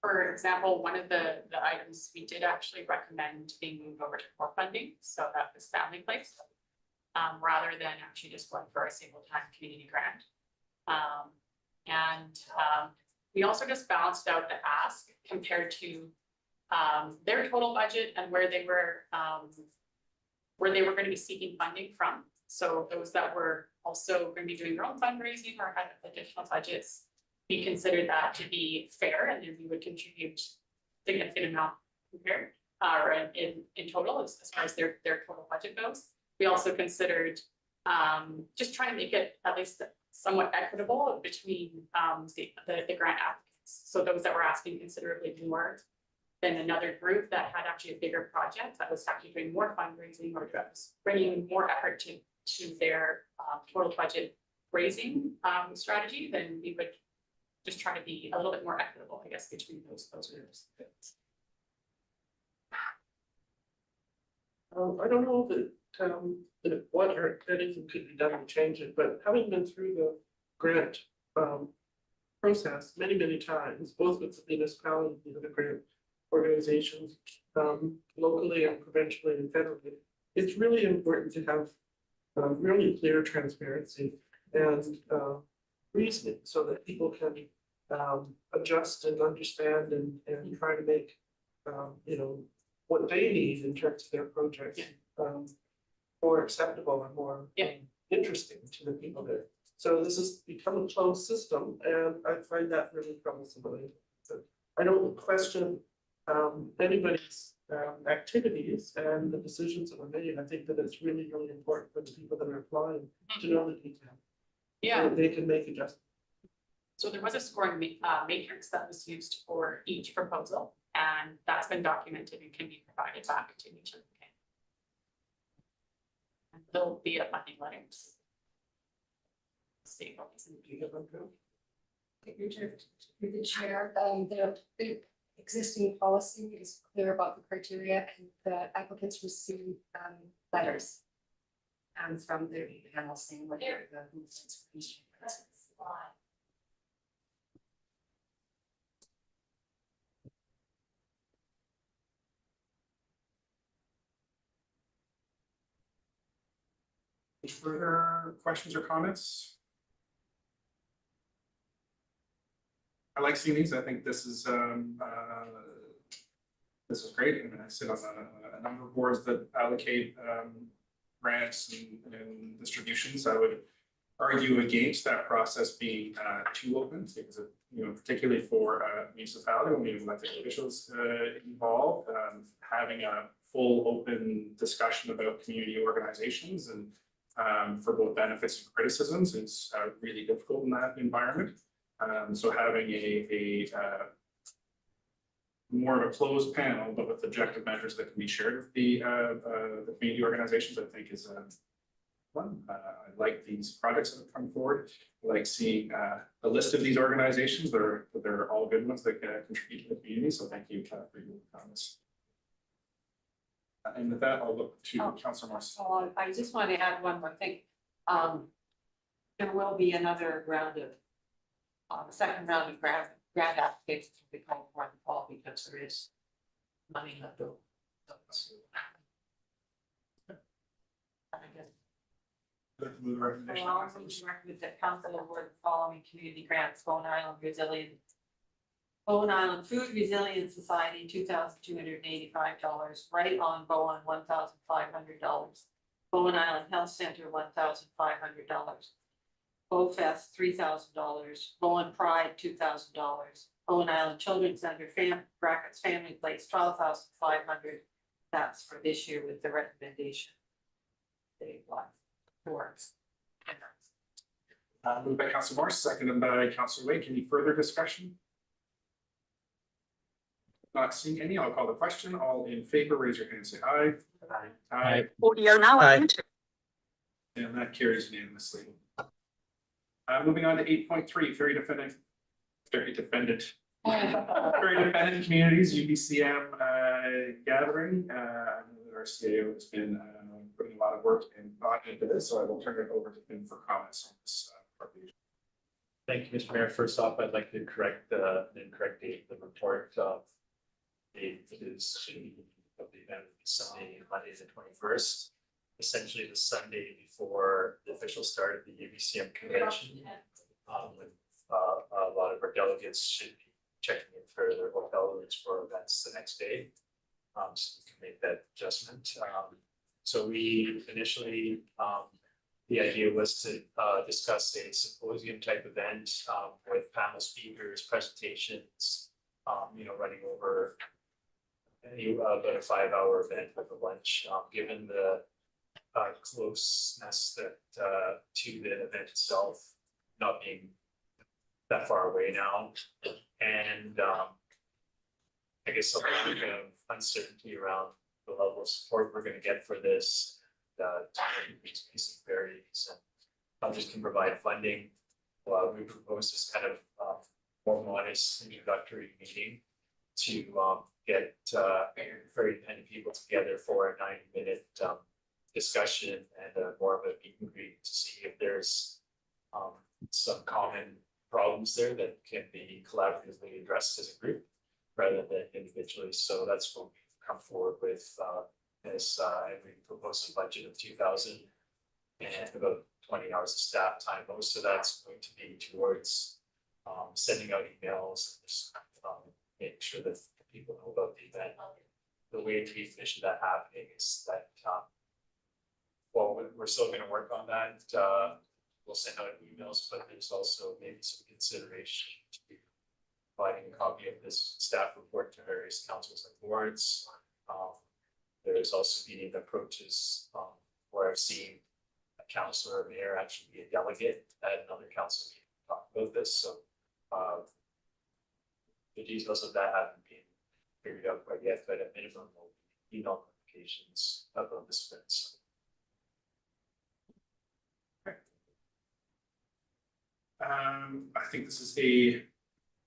For example, one of the items we did actually recommend being moved over to core funding, so that was family place, rather than actually just going for a single time community grant. We also just balanced out the ask compared to their total budget and where they were going to be seeking funding from. So those that were also going to be doing their own fundraising or had additional budgets, we considered that to be fair, and then we would contribute significant amount compared or in total as far as their total budget goes. We also considered just trying to make it at least somewhat equitable between the grant applicants. So those that were asking considerably more than another group that had actually a bigger project that was actually doing more fundraising or was bringing more effort to their total budget raising strategy, then we would just try to be a little bit more equitable, I guess, between those groups. I don't know that what or anything could be done to change it, but having been through the grant process many times, both with the municipality and the grant organizations, locally and provincially and federally, it's really important to have really clear transparency and reasoning so that people can adjust and understand and try to make you know, what they need in terms of their projects more acceptable and more interesting to the people there. So this has become a closed system, and I find that really troublesome. I don't question anybody's activities and the decisions that were made. I think that it's really, really important for the people that are applying to know the detail. Yeah. So they can make adjustments. So there was a scoring matrix that was used for each proposal, and that's been documented and can be provided back to each of the. And there'll be a funding letter. See what is in Through the chair, the existing policy is clear about the criteria, and the applicants receive letters from the panel saying what the movements for each. Any further questions or comments? I like seeing these. I think this is great. I mean, I sit on a number of boards that allocate grants and distributions. I would argue against that process being too open, because it, you know, particularly for municipality, when we have elected officials involved, having a full open discussion about community organizations and for both benefits and criticisms is really difficult in that environment. So having a more of a closed panel, but with objective measures that can be shared with the community organizations, I think is fun. I like these projects that have come forward. I like seeing a list of these organizations. They're all good ones that contribute to the community. So thank you for your comments. And with that, I'll look to Councillor Morris. I just want to add one more thing. There will be another round of second round of grant applications will be called for in the fall, because there is money left over. Move the recommendation. Well, I'll recommend that council award the following community grants: Bowen Island Food Resilience Society, $2,285. Right on Bowen, $1,500. Bowen Island Health Center, $1,500. BowFest, $3,000. Bowen Pride, $2,000. Bowen Island Children's Center, Family Place, $12,500. That's for this year with the recommendation. They apply for it. Moved by Councillor Morris, seconded by Councillor Lake. Any further discussion? Not seeing any, I'll call the question. All in favor, raise your hand and say aye. Aye. Audio now Aye. unmuted. And that carries unanimously. Moving on to 8.3, Ferry Dependent Communities, UBCM gathering. I know that our CAO has been putting a lot of work and thought into this, so I will turn it over to him for comments on this. Thank you, Mr. Mayor. First off, I'd like to correct the incorrect date of the report. Date is of the event will be Sunday, Monday the 21st. Essentially the Sunday before the official start of the UBCM convention. With a lot of our delegates should be checking in for their hotel rooms for events the next day. So we can make that adjustment. So we initially, the idea was to discuss a symposium type event with panel speakers, presentations, you know, running over about a 5-hour event with a lunch. Given the closeness that to the event itself not being that far away now, and I guess a lack of uncertainty around the level of support we're going to get for this. These basic varies, and others can provide funding. We propose this kind of more modest introductory meeting to get very many people together for a 90-minute discussion and more of a meet and greet to see if there's some common problems there that can be collaboratively addressed as a group rather than individually. So that's what we've come forward with this, and we propose a budget of $2,000 and about 20 hours of staff time. Most of that's going to be towards sending out emails, just making sure that people know about the event. The way to envision that happening is that well, we're still gonna work on that. We'll send out emails, but there's also maybe some consideration to providing a copy of this staff report to various councils and boards. There is also meeting approaches where I've seen a councillor or mayor actually be a delegate at another council meeting to talk about this. So the details of that haven't been figured out quite yet, but at minimum, we'll email notifications about this event. I think this is a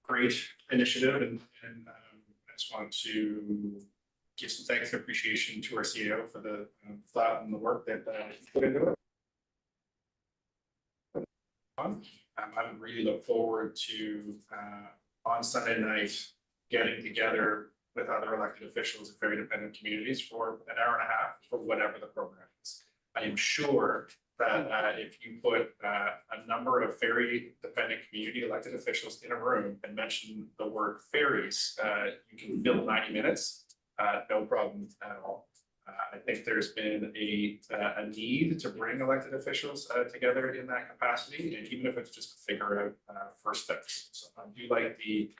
great initiative and I just want to give some thanks and appreciation to our CEO for the thought and the work that he put into it. I would really look forward to on Sunday night getting together with other elected officials in very dependent communities for an hour and a half for whatever the program is. I am sure that if you put a number of ferry dependent community elected officials in a room and mention the word ferries, you can fill 90 minutes, no problem at all. I think there's been a need to bring elected officials together in that capacity, and even if it's just to figure out first steps. So I do like the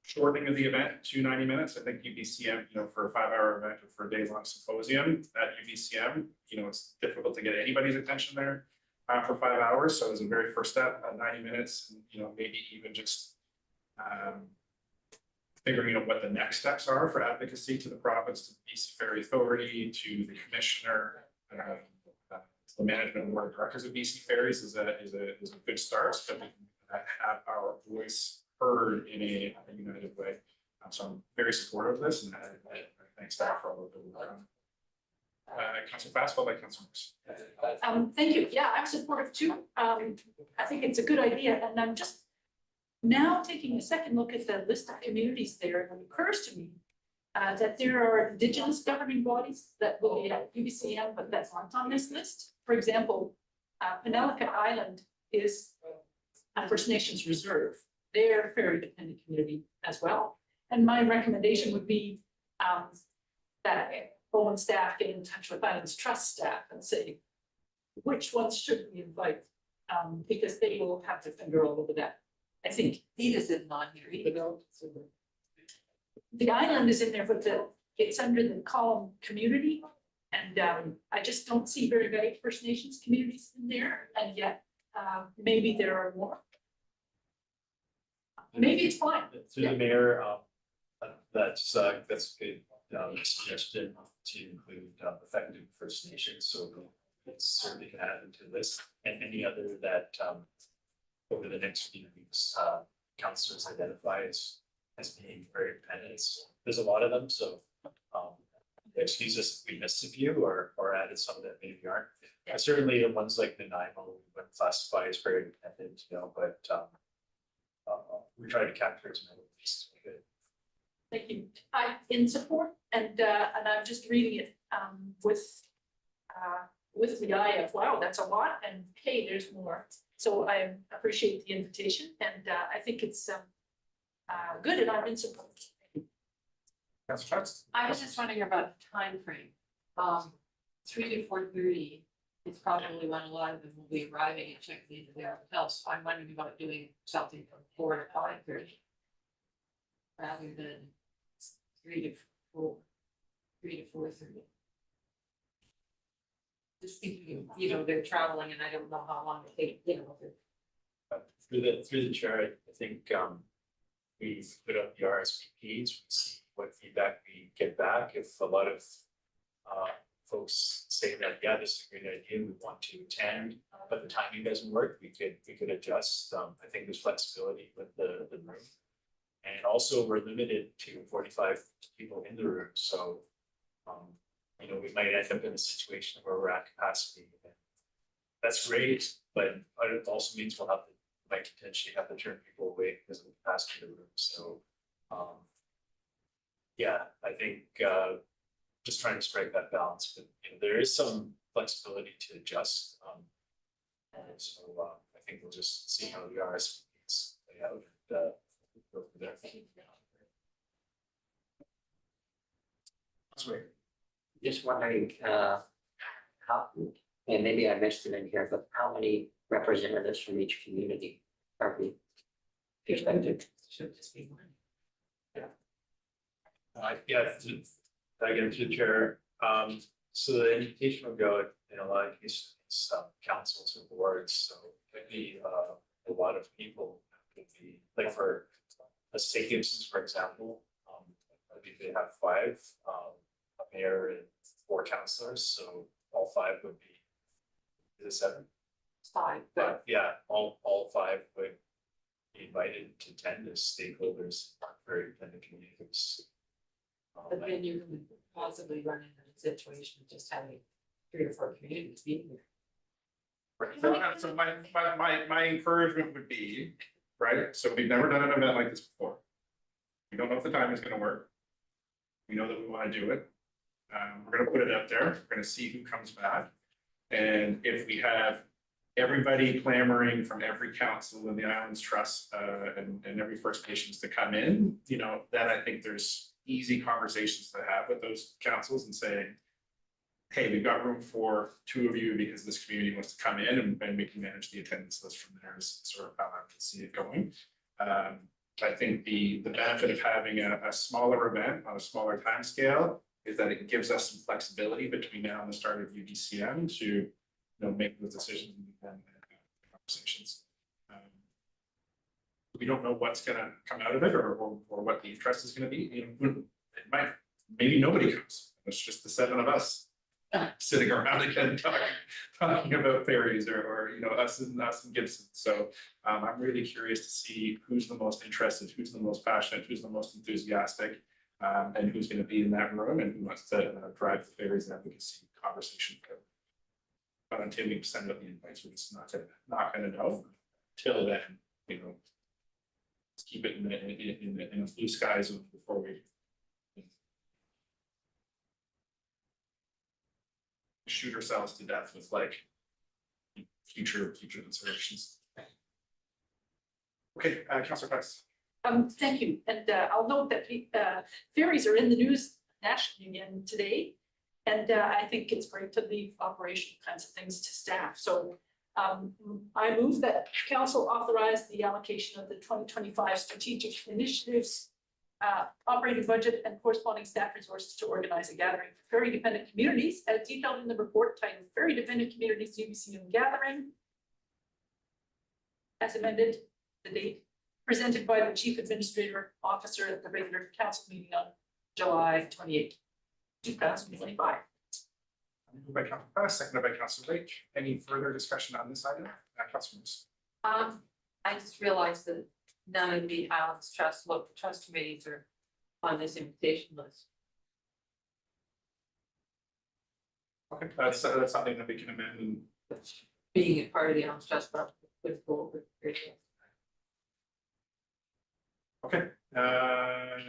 shortening of the event to 90 minutes. I think UBCM, for a 5-hour event or for a day-long symposium at UBCM, it's difficult to get anybody's attention there for 5 hours. So as a very first step, 90 minutes, and, maybe even just figuring out what the next steps are for advocacy to the province, to the BC Ferry Authority, to the commissioner, to the management board of directors of BC Ferries is a good start, so that we can have our voice heard in a united way. So I'm very supportive of this, and I thank staff for all of the work. Councillor Fast, followed by Councillor Morris. Thank you. Yeah, I'm supportive too. I think it's a good idea, and I'm just now taking a second look at the list of communities there, and it occurs to me that there are Indigenous governing bodies that will be at UBCM, but that aren't on this list. For example, Penelica Island is a First Nations reserve. They're a very dependent community as well. And my recommendation would be that Bowen staff get in touch with Islands Trust staff and say, which ones should we invite? Because they will have to finger all over that. I think Edith is not here. the island is in there, but it's under the column community. And I just don't see very many First Nations communities in there, and yet maybe there are more. Maybe it's fine. Through the mayor, that's a good suggestion to include effective First Nations, so it's certainly can add them to this, and any other that over the next few weeks, councillors identify as being very dependent. There's a lot of them, so excuse us if we missed a few or added some that maybe aren't. Certainly the ones like Nanaimo we would classify as very dependent, but we try to capture as many of these as we could. Thank you. I'm in support, and I'm just reading it with the eye of, wow, that's a lot, and hey, there's more. So I appreciate the invitation, and I think it's good, and I'm in support. I was just wondering about the timeframe. 3 to 4:30 is probably when a lot of them will be arriving and checking into their hotels. So I'm wondering about doing something from 4 to 5:30 rather than 3 to 4:30. Just thinking, they're traveling and I don't know how long it takes, Through the chair, I think we put up the RSVPs, we see what feedback we get back. If a lot of folks say that, yeah, this is a great idea, we want to attend, but the timing doesn't work, we could adjust. I think there's flexibility with the room. And also we're limited to 45 people in the room, so we might end up in a situation where we're at capacity. That's great, but it also means might potentially have to turn people away because of the capacity of the room. So yeah, I think just trying to strike that balance, but you know, there is some flexibility to adjust. And so I think we'll just see how the RSVPs play out and go from there. Sorry. Just wondering, how, and maybe I missed it in here, but how many representatives from each community are we expected? Should just be one. Yeah, again, to the chair, so the invitation will go in a lot of cases, councils and boards, so it could be a lot of people. It could be, like for, let's take Gibson's, for example, I think they have 5, a mayor and 4 councillors, so all 5 would be, is it 7? 5, But yeah, all 5 would be invited to attend as stakeholders for independent communities. but then you could possibly run into the situation of just having 3 or 4 communities being there. Right. So my encouragement would be, right, so we've never done an event like this before. We don't know if the time is gonna work. We know that we wanna do it. We're gonna put it out there, we're gonna see who comes back. And if we have everybody clamoring from every council in the Islands Trust, and every First Nations to come in, you know, then I think there's easy conversations to have with those councils and saying, hey, we've got room for 2 of you because this community wants to come in, and we can manage the attendance list from there is sort of how I can see it going. I think the benefit of having a smaller event on a smaller time scale is that it gives us some flexibility between now and the start of UDCM to, you know, make those decisions and conversations. We don't know what's gonna come out of it or what the interest is gonna be. You know, it might, maybe nobody comes. It's just the 7 of us sitting around again talking about fairies or you know us and Gibson. So I'm really curious to see who's the most interested, who's the most passionate, who's the most enthusiastic, and who's going to be in that room and who wants to drive the fairies advocacy conversation. But until we send out the invites, we're just not gonna know. Till then, you know, let's keep it in the blue skies before we shoot ourselves to death with like future considerations. Okay, Councillor Price. Thank you, and I'll note that ferries are in the news nationally again today. And I think it's great to leave operational kinds of things to staff, so I move that council authorize the allocation of the 2025 strategic initiatives, operating budget and corresponding staff resources to organize a gathering for ferry dependent communities as detailed in the report titled Ferry Dependent Communities UBCM Gathering. As amended, the date presented by the Chief Administrator Officer at the regular council meeting on July 28, 2025. Moved by Councillor Price, seconded by Councillor Lake. Any further discussion on this item? Councillor Moose. I just realized that none of the Islands Trust local trust committees are on this invitation list. Okay, that's something that we can amend and Being a part of the Islands Trust, but with goal. okay.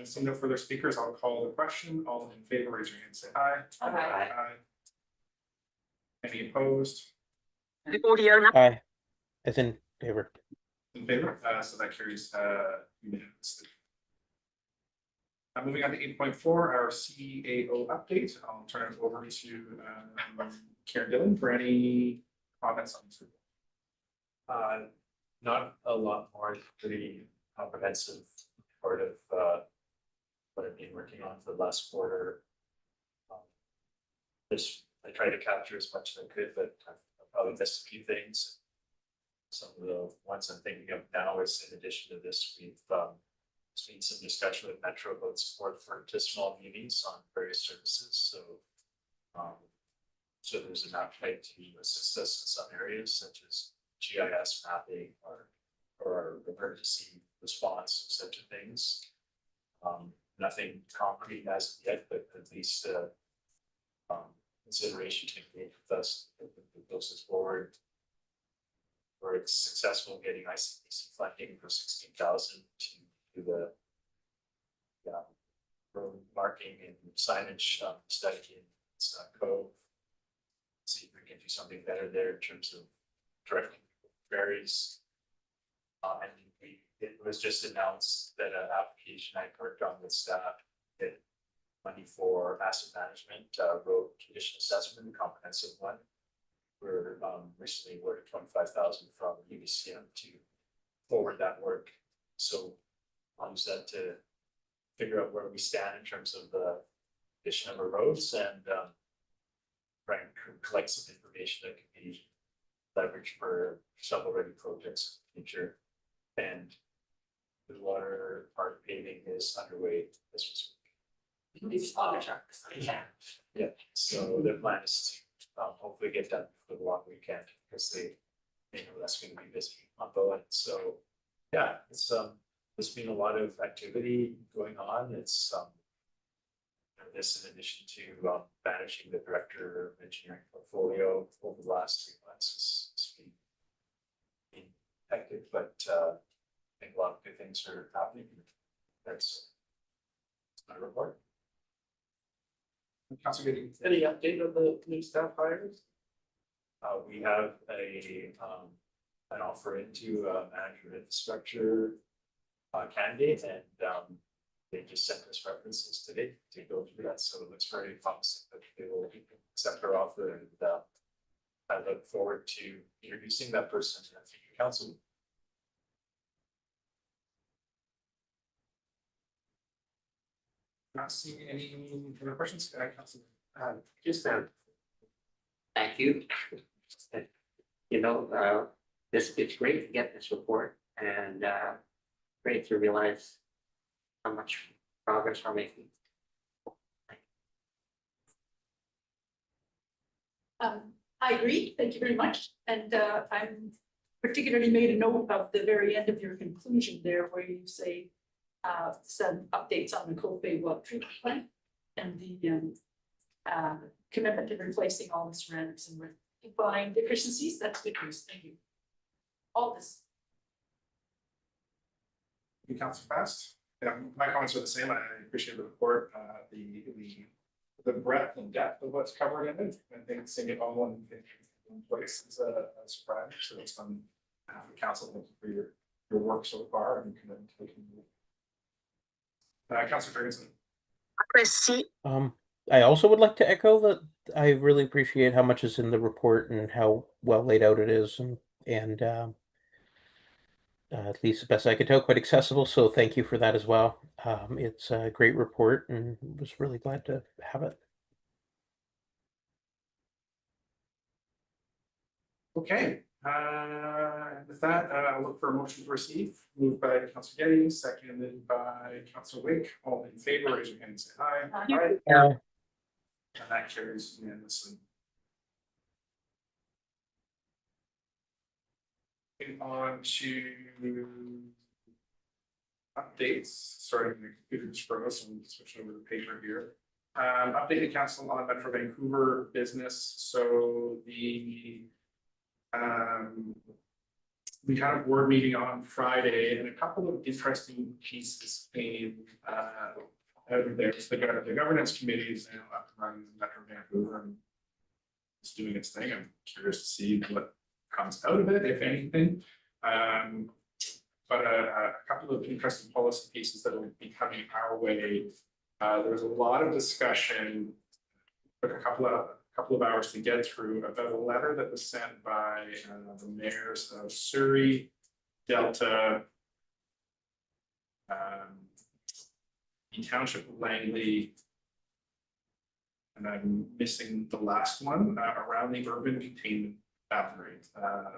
So no further speakers. I'll call the question. All in favor, raise your hand, say aye. Aye. Any opposed? The audio now. Aye. As in favor. In favor, so that carries unanimously. Moving on to 8.4, our CAO update. I'll turn it over to Karen Dillon for any comments on this. Not a lot more, pretty comprehensive part of what I've been working on for the last quarter. I tried to capture as much as I could, but I've probably missed a few things. Some of the ones I'm thinking of now is in addition to this, we've seen some discussion with Metro about support to small meetings on various services. So there's an appetite to assist us in some areas such as GIS mapping or emergency response, such of things. Nothing concrete as of yet, but at least consideration to engage with us with those forward. Where it's successful in getting ICBC funding for 16,000 to do the road marking and signage study in Cove. See if we can do something better there in terms of directing ferries. And it was just announced that an application I worked on with staff, that money for asset management, road condition assessment, comprehensive one. We're recently awarded 25,000 from UBCM to forward that work. So I'll use that to figure out where we stand in terms of the condition of our roads and try and collect some information that can be leveraged for shovel-ready projects in the future. And the water park paving is underway this week. These other trucks. Yeah, so the plan is to hopefully get done for the long weekend because they know that's gonna be busy on Bowen. So yeah, it's there's been a lot of activity going on. It's this in addition to managing the director of engineering portfolio over the last 3 months. It's been hectic, but I think a lot of good things are happening. That's my report. Councilor Giddings. Any update on the new staff hires? We have an offer into manager of infrastructure candidate, and they just sent us references today to go through that, so it looks very promising that they will accept our offer, and I look forward to introducing that person to the future council. Not seeing any further questions, Councilor. Just thank you. You know, it's great to get this report and great to realize how much progress we're making. I agree, thank you very much, and I'm particularly made a note of the very end of your conclusion there, where you say some updates on the Cove Bay Water Treatment Plant and the commitment to replacing all the ceramics and rectifying deficiencies. That's good news, thank you. All this. You, Councilor Fast. Yeah, my comments are the same. I appreciate the report, the breadth and depth of what's covered in it. I think seeing it all in place is a surprise. So it's on behalf of council, thank you for your work so far and commitment to the community. Councilor Ferguson. Press C. I also would like to echo that I really appreciate how much is in the report and how well laid out it is, and at least the best I could tell, quite accessible. So thank you for that as well. It's a great report, and was really glad to have it. Okay, with that, I'll look for a motion to receive. Moved by Councilor Getty, seconded by Councilor Wake. All in favor, raise your hand and say aye. Aye. And that carries unanimously. Moving on to updates, starting the computers for us and switching over the paper here. Updated council on Metro Vancouver business. So we had a board meeting on Friday and a couple of interesting pieces came out of there. So the governance committee is now up and running in Metro Vancouver and it's doing its thing. I'm curious to see what comes out of it, if anything. But a couple of interesting policy pieces that will be coming our way. There was a lot of discussion, took a couple of hours to get through, about a letter that was sent by the mayors of Surrey, Delta, the township of Langley, and I'm missing the last one, around the urban containment boundary.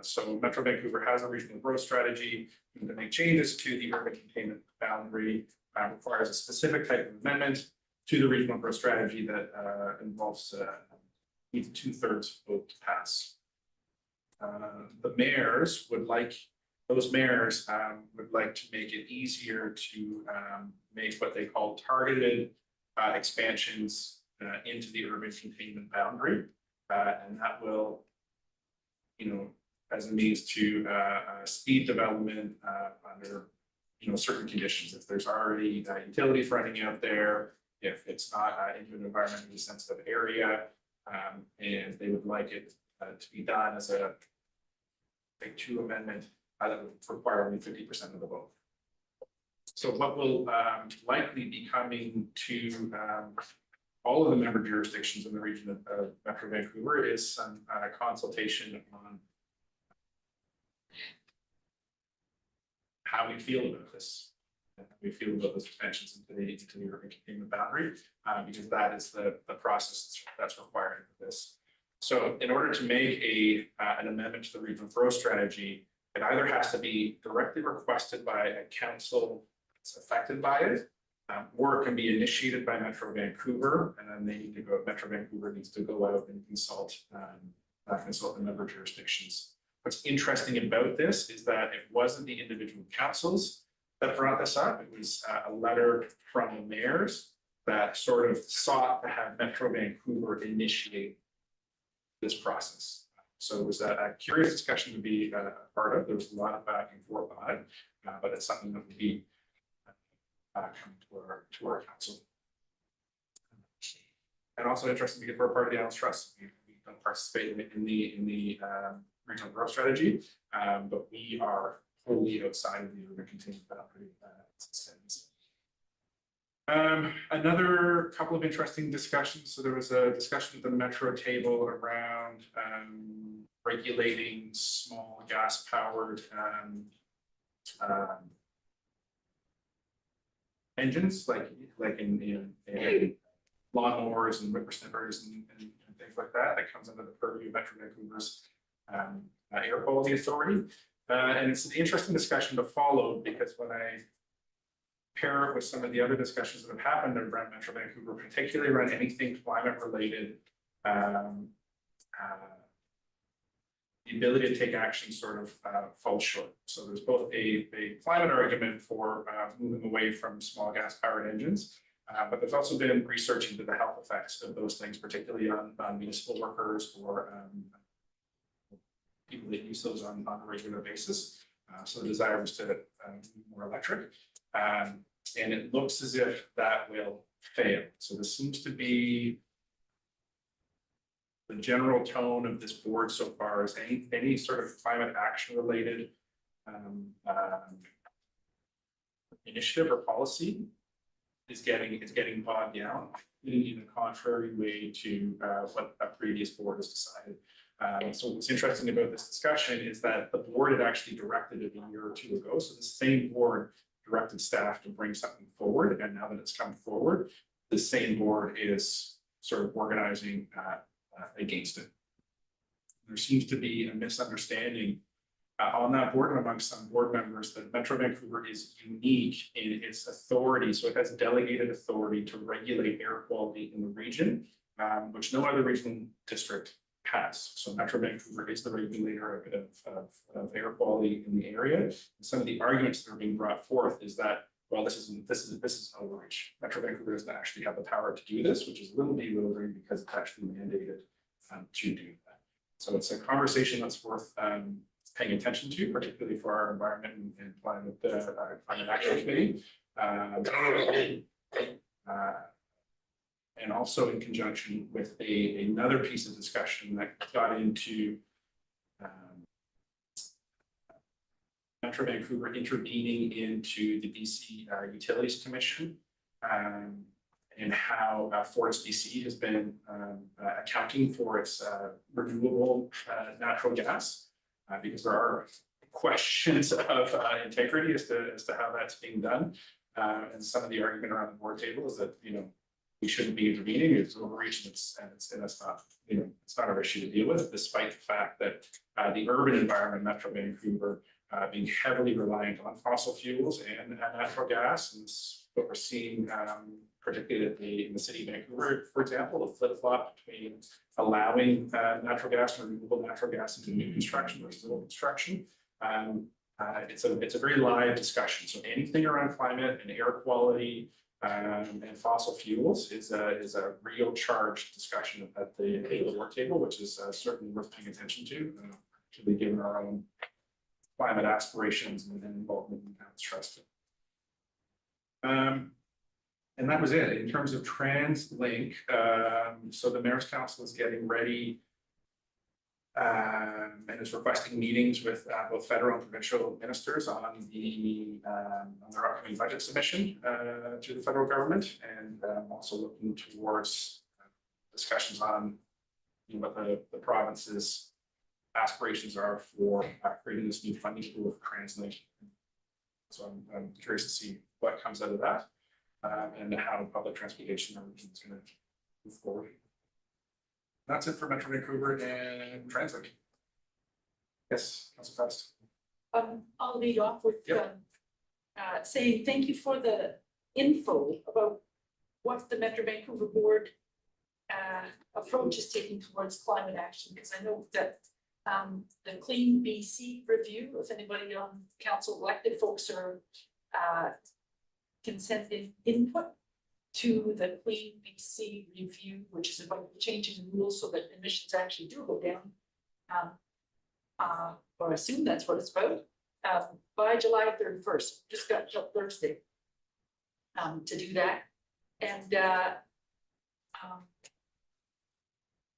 So Metro Vancouver has a regional growth strategy. To make changes to the urban containment boundary requires a specific type of amendment to the regional growth strategy that involves needs 2/3 vote to pass. The mayors would like, those mayors would like to make it easier to make what they call targeted expansions into the urban containment boundary. And that will, as a means to speed development under certain conditions. If there's already utilities running out there, if it's not into an environmentally sensitive area, and they would like it to be done as a Big Two amendment, that would require only 50% of the vote. So what will likely be coming to all of the member jurisdictions in the region of Metro Vancouver is some consultation on how we feel about this. And how we feel about those expansions into the urban containment boundary, because that is the process that's required for this. So in order to make an amendment to the regional growth strategy, it either has to be directly requested by a council that's affected by it, or it can be initiated by Metro Vancouver, and then they need to go. Metro Vancouver needs to go out and consult the member jurisdictions. What's interesting about this is that it wasn't the individual councils that brought this up. It was a letter from the mayors that sort of sought to have Metro Vancouver initiate this process. So it was a curious discussion to be a part of. There was a lot of back and forth on it, but it's something that would be coming to our council. And also interesting because we're part of the Alliance Trust. We don't participate in the regional growth strategy, but we are wholly outside of the urban containment boundary. Another couple of interesting discussions. So there was a discussion at the Metro table around regulating small gas-powered engines, like in lawnmowers and whippersnippers and things like that. That comes under the purview of Metro Vancouver's Air Quality Authority. And it's an interesting discussion to follow, because when I pair it with some of the other discussions that have happened around Metro Vancouver, particularly around anything climate related, the ability to take action sort of falls short. So there's both a climate argument for moving away from small gas powered engines, but there's also been research into the health effects of those things, particularly on municipal workers or people that use those on a regular basis. So the desire was to move more electric. And it looks as if that will fail. So this seems to be the general tone of this board so far, is any sort of climate action related initiative or policy is getting bogged down in a contrary way to what a previous board has decided. So what's interesting about this discussion is that the board had actually directed it a year or two ago. So the same board directed staff to bring something forward, and now that it's come forward, the same board is sort of organizing against it. There seems to be a misunderstanding on that board and amongst some board members that Metro Vancouver is unique in its authority. So it has delegated authority to regulate air quality in the region, which no other regional district has. So Metro Vancouver is the regulator of air quality in the area. And some of the arguments that are being brought forth is that, well, this is overreach. Metro Vancouver doesn't actually have the power to do this, which is a little bewildering because it's actually mandated to do that. So it's a conversation that's worth paying attention to, particularly for our environment and climate action committee. And also in conjunction with another piece of discussion that got into Metro Vancouver intervening into the BC Utilities Commission, and how Fortis BC has been accounting for its renewable natural gas, because there are questions of integrity as to how that's being done. And some of the argument around the board table is that, we shouldn't be intervening, it's overreach, and that's not, it's not our issue to deal with, despite the fact that the urban environment, Metro Vancouver, being heavily reliant on fossil fuels and natural gas, and what we're seeing, particularly in the city of Vancouver, for example, the flip-flop between allowing natural gas and renewable natural gas into new construction versus old construction. It's a very live discussion. So anything around climate and air quality and fossil fuels is a real charged discussion at the board table, which is certainly worth paying attention to, particularly given our own climate aspirations and involvement in Alliance Trust. And that was it in terms of TransLink. So the Mayor's Council is getting ready. And is requesting meetings with both federal and provincial ministers on their upcoming budget submission to the federal government, and also looking towards discussions on what the province's aspirations are for creating this new funding pool for TransLink. So I'm curious to see what comes out of that, and how public transportation is going to move forward. That's it for Metro Vancouver and TransLink. Yes, Councilor Fast. I'll lead off with Yep. saying thank you for the info about what the Metro Vancouver Board approach is taking towards climate action, because I know that the Clean BC review, if anybody on council elected folks are can send in input to the Clean BC review, which is about changing the rules so that emissions actually do go down. Or I assume that's what it's about, by July 31st, just got till Thursday. To do that, and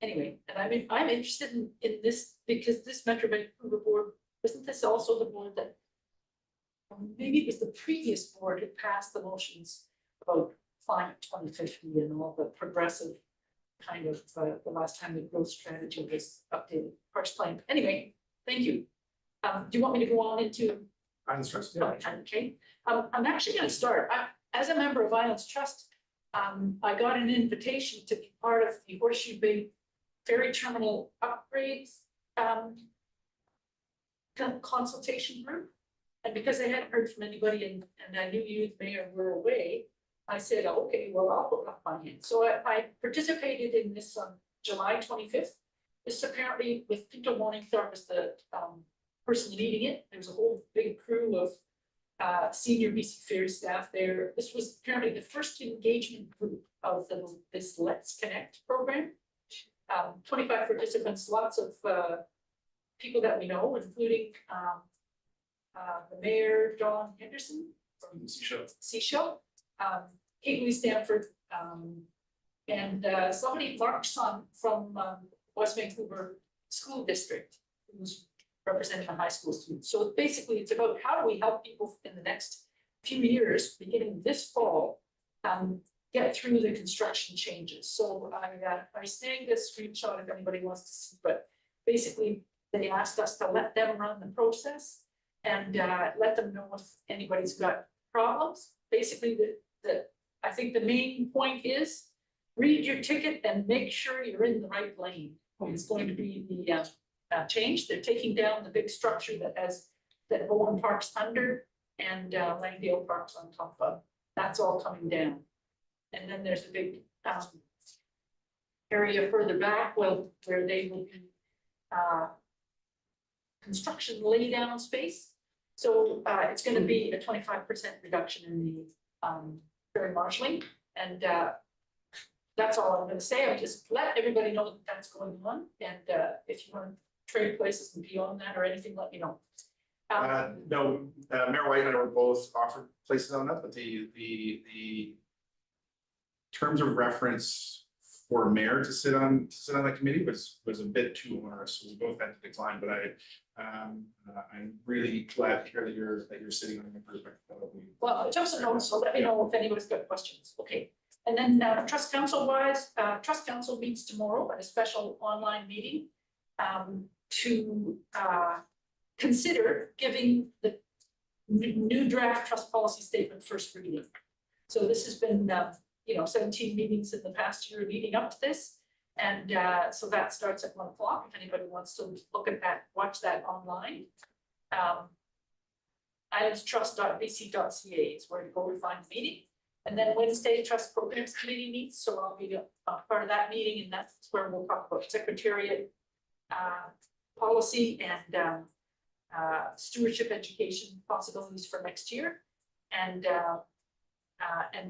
anyway, and I'm interested in this because this Metro Vancouver Board, isn't this also the board that maybe it was the previous board who passed the motions about climate 2050 and all the progressive kind of the last time the growth strategy was updated, first plan. Anyway, thank you. Do you want me to go on into? Islands Trust, yeah. Okay, I'm actually going to start. As a member of Islands Trust, I got an invitation to be part of the Horseshoe Bay Ferry Terminal upgrades consultation group. And because I hadn't heard from anybody and I knew you, the mayor, were away, I said, oh, okay, well, I'll put up my hand. So I participated in this on July 25th. This apparently with Pinto Morningthorpe as the person leading it. There was a whole big crew of senior BC Ferry staff there. This was apparently the first engagement group of this Let's Connect program. 25 participants, lots of people that we know, including the mayor, John Henderson from Seashell, Kate Louise Stanford, and somebody, Mark Son from West Vancouver School District, who's representing the high school students. So basically it's about how do we help people in the next few years, beginning this fall, get through the construction changes. So I sang this screenshot if anybody wants to see, but basically they asked us to let them run the process and let them know if anybody's got problems. Basically, I think the main point is read your ticket and make sure you're in the right lane. It's going to be the change. They're taking down the big structure that Bowen Park's under and Langdale Park's on top of. That's all coming down. And then there's a big area further back where they will be construction lay down space. So it's going to be a 25% reduction in the ferry marshalling, and that's all I'm going to say. I just let everybody know that that's going on, and if you want to trade places and beyond that or anything, let me know. No, Mayor White and I were both offered places on that, but the terms of reference for mayor to sit on that committee was a bit too onerous, so we both had to decline. But I'm really glad to hear that you're sitting on the group. Well, just a note, so let me know if anybody's got questions. Okay, and then Trust Council wise, Trust Council meets tomorrow at a special online meeting to consider giving the new draft trust policy statement first reading. So this has been 17 meetings in the past year leading up to this. And so that starts at 1 o'clock. If anybody wants to look at that, watch that online. Islandstrust.bc.ca is where to go to find the meeting. And then Wednesday, Trust Programs Committee meets. So I'll be part of that meeting, and that's where we'll talk about Secretariat policy and stewardship education possibilities for next year. And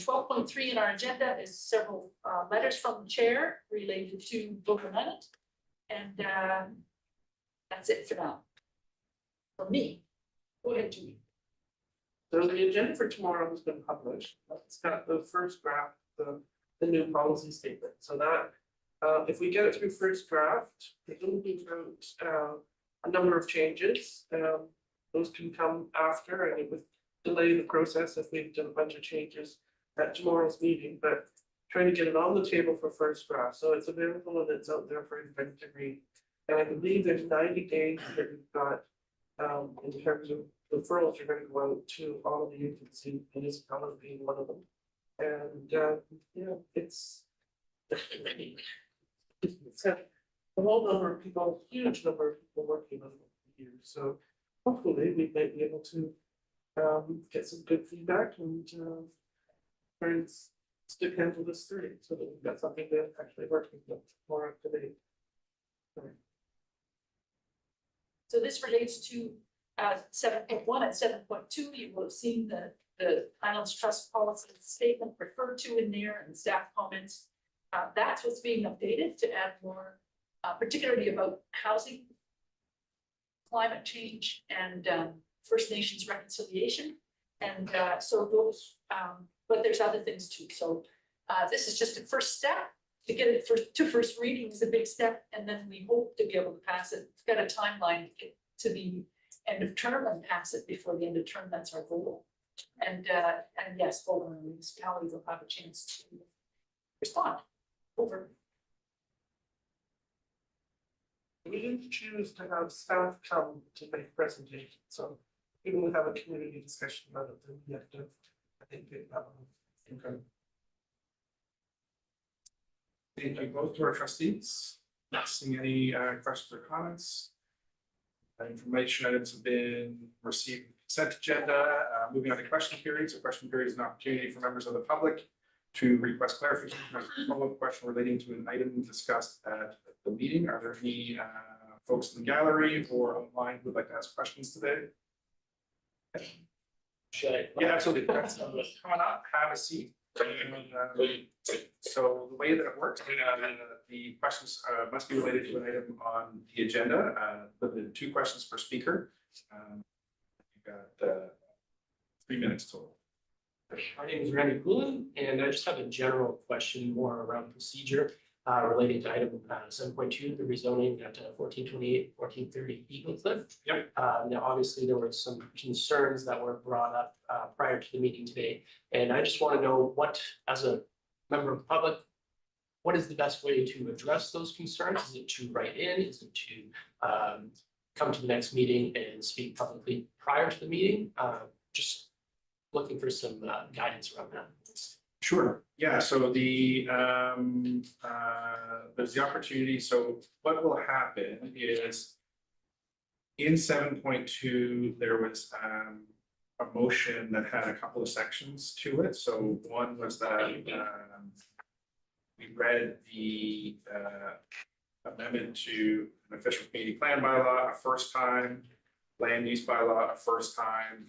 12.3 in our agenda is several letters from the chair related to Bowen Island. And that's it for now. For me. Go ahead, Julie. So the agenda for tomorrow has been published. It's got the first draft, the new policy statement. So that, if we get it through first draft, it will be about a number of changes. Those can come after, and it would delay the process if we've done a bunch of changes at tomorrow's meeting, but trying to get it on the table for first draft, so it's available and it's out there for anybody to read. And I believe there's 90 days that we've got, in terms of referrals are gonna go out to all of the agencies, municipalities being one of them. And, yeah, it's a whole number of people, huge number of people working on it here, so hopefully we might be able to get some good feedback and try and stick hands with this through, so that we've got something to actually working with more up to date. So this relates to 7.1 and 7.2. You will have seen the Highlands Trust policy statement referred to in there and staff comments. That's what's being updated to add more, particularly about housing, climate change, and First Nations reconciliation. And so those, but there's other things too. So this is just a first step. To get it to first reading is a big step, and then we hope to be able to pass it. We've got a timeline to get to the end of term and pass it before the end of term. That's our goal. And yes, both the municipalities will have a chance to respond. Over. We didn't choose to have staff come to make presentations, so even we have a community discussion about it, then we have to, I think, get that one. Okay. Thank you both to our trustees. Not seeing any questions or comments. Information items have been received consent agenda. Moving on to question periods. A question period is an opportunity for members of the public to request clarification or follow-up question relating to an item discussed at the meeting. Are there any folks in the gallery or online who would like to ask questions today? Should I? Yeah, absolutely. Come on up, have a seat. So the way that it works, the questions must be related to an item on the agenda. Limited to 2 questions per speaker. You've got 3 minutes total. My name is Randy Poulin, and I just have a general question more around procedure relating to item 7.2, the rezoning at 1428, 1430 Eagle Cliff. Yep. Now, obviously, there were some concerns that were brought up prior to the meeting today, and I just want to know what, as a member of the public, what is the best way to address those concerns? Is it to write in? Is it to come to the next meeting and speak publicly prior to the meeting? Just looking for some guidance around that. Sure. Yeah. So the there's the opportunity. So what will happen is in 7.2 there was a motion that had a couple of sections to it. So one was that we read the amendment to an official community plan bylaw a first time, land use bylaw a first time.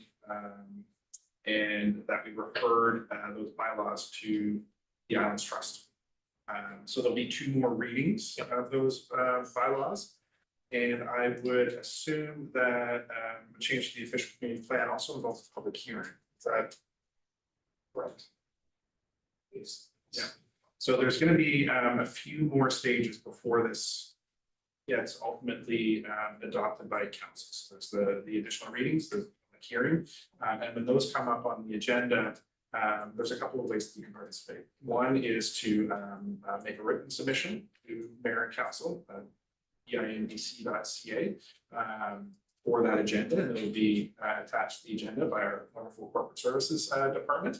And that we referred those bylaws to the Islands Trust. So there'll be 2 more readings of those bylaws. And I would assume that a change to the official community plan also involves a public hearing. Is that correct? Yes. Yeah. So there's going to be a few more stages before this gets ultimately adopted by council. So there's the additional readings, the hearing, and when those come up on the agenda, there's a couple of ways that you can participate. One is to make a written submission to mayor and council, eindc.ca, for that agenda, and it will be attached to the agenda by our wonderful corporate services department.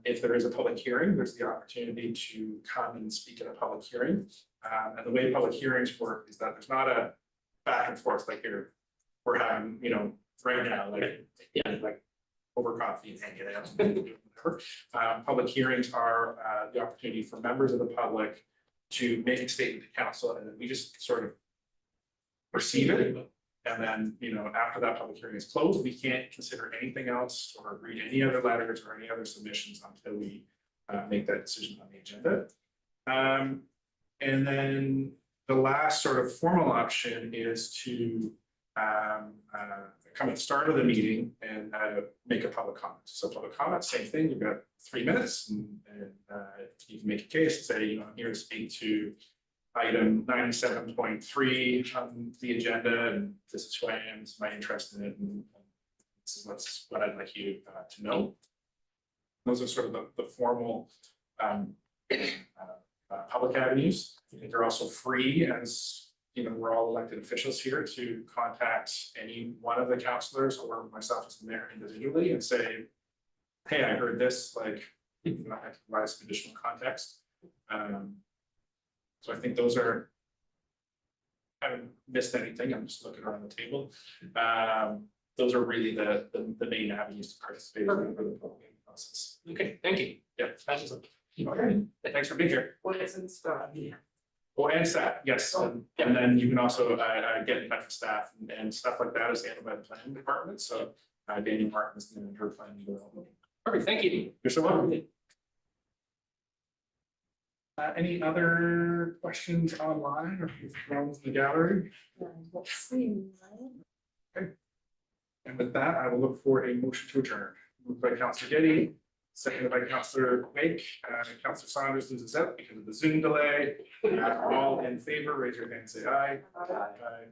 If there is a public hearing, there's the opportunity to come and speak at a public hearing. And the way public hearings work is that there's not a back and forth like we're having, right now, like over coffee and hanging out. Whatever. Public hearings are the opportunity for members of the public to make a statement to council, and then we just sort of receive it. And then, after that public hearing is closed, we can't consider anything else or read any other letters or any other submissions until we make that decision on the agenda. And then the last sort of formal option is to come at the start of the meeting and make a public comment. So public comment, same thing, you've got 3 minutes and you can make a case and say, I'm here to speak to item 97.3 on the agenda, and this is who I am, this is my interest in it, and this is what I'd like you to know. Those are sort of the formal public avenues. I think they're also free, as we're all elected officials here, to contact any one of the councillors or myself as the mayor individually and say, hey, I heard this, I can provide some additional context. So I think those are, I haven't missed anything, I'm just looking around the table. Those are really the main avenues to participate in the public process. Okay, thank you. Yeah. Okay, thanks for being here. What isn't stuff? Oh, and staff, yes, and then you can also get in touch with staff and stuff like that is handled by the planning department, so Daniel Martin is the manager of planning development. Perfect, thank you. You're so welcome. Any other questions online or from the gallery? Let's see. Okay. And with that, I will look for a motion to adjourn. Moved by Councillor Getty, seconded by Councillor Wake. Councillor Saunders loses out because of the Zoom delay. All in favor, raise your hand, say aye. Aye.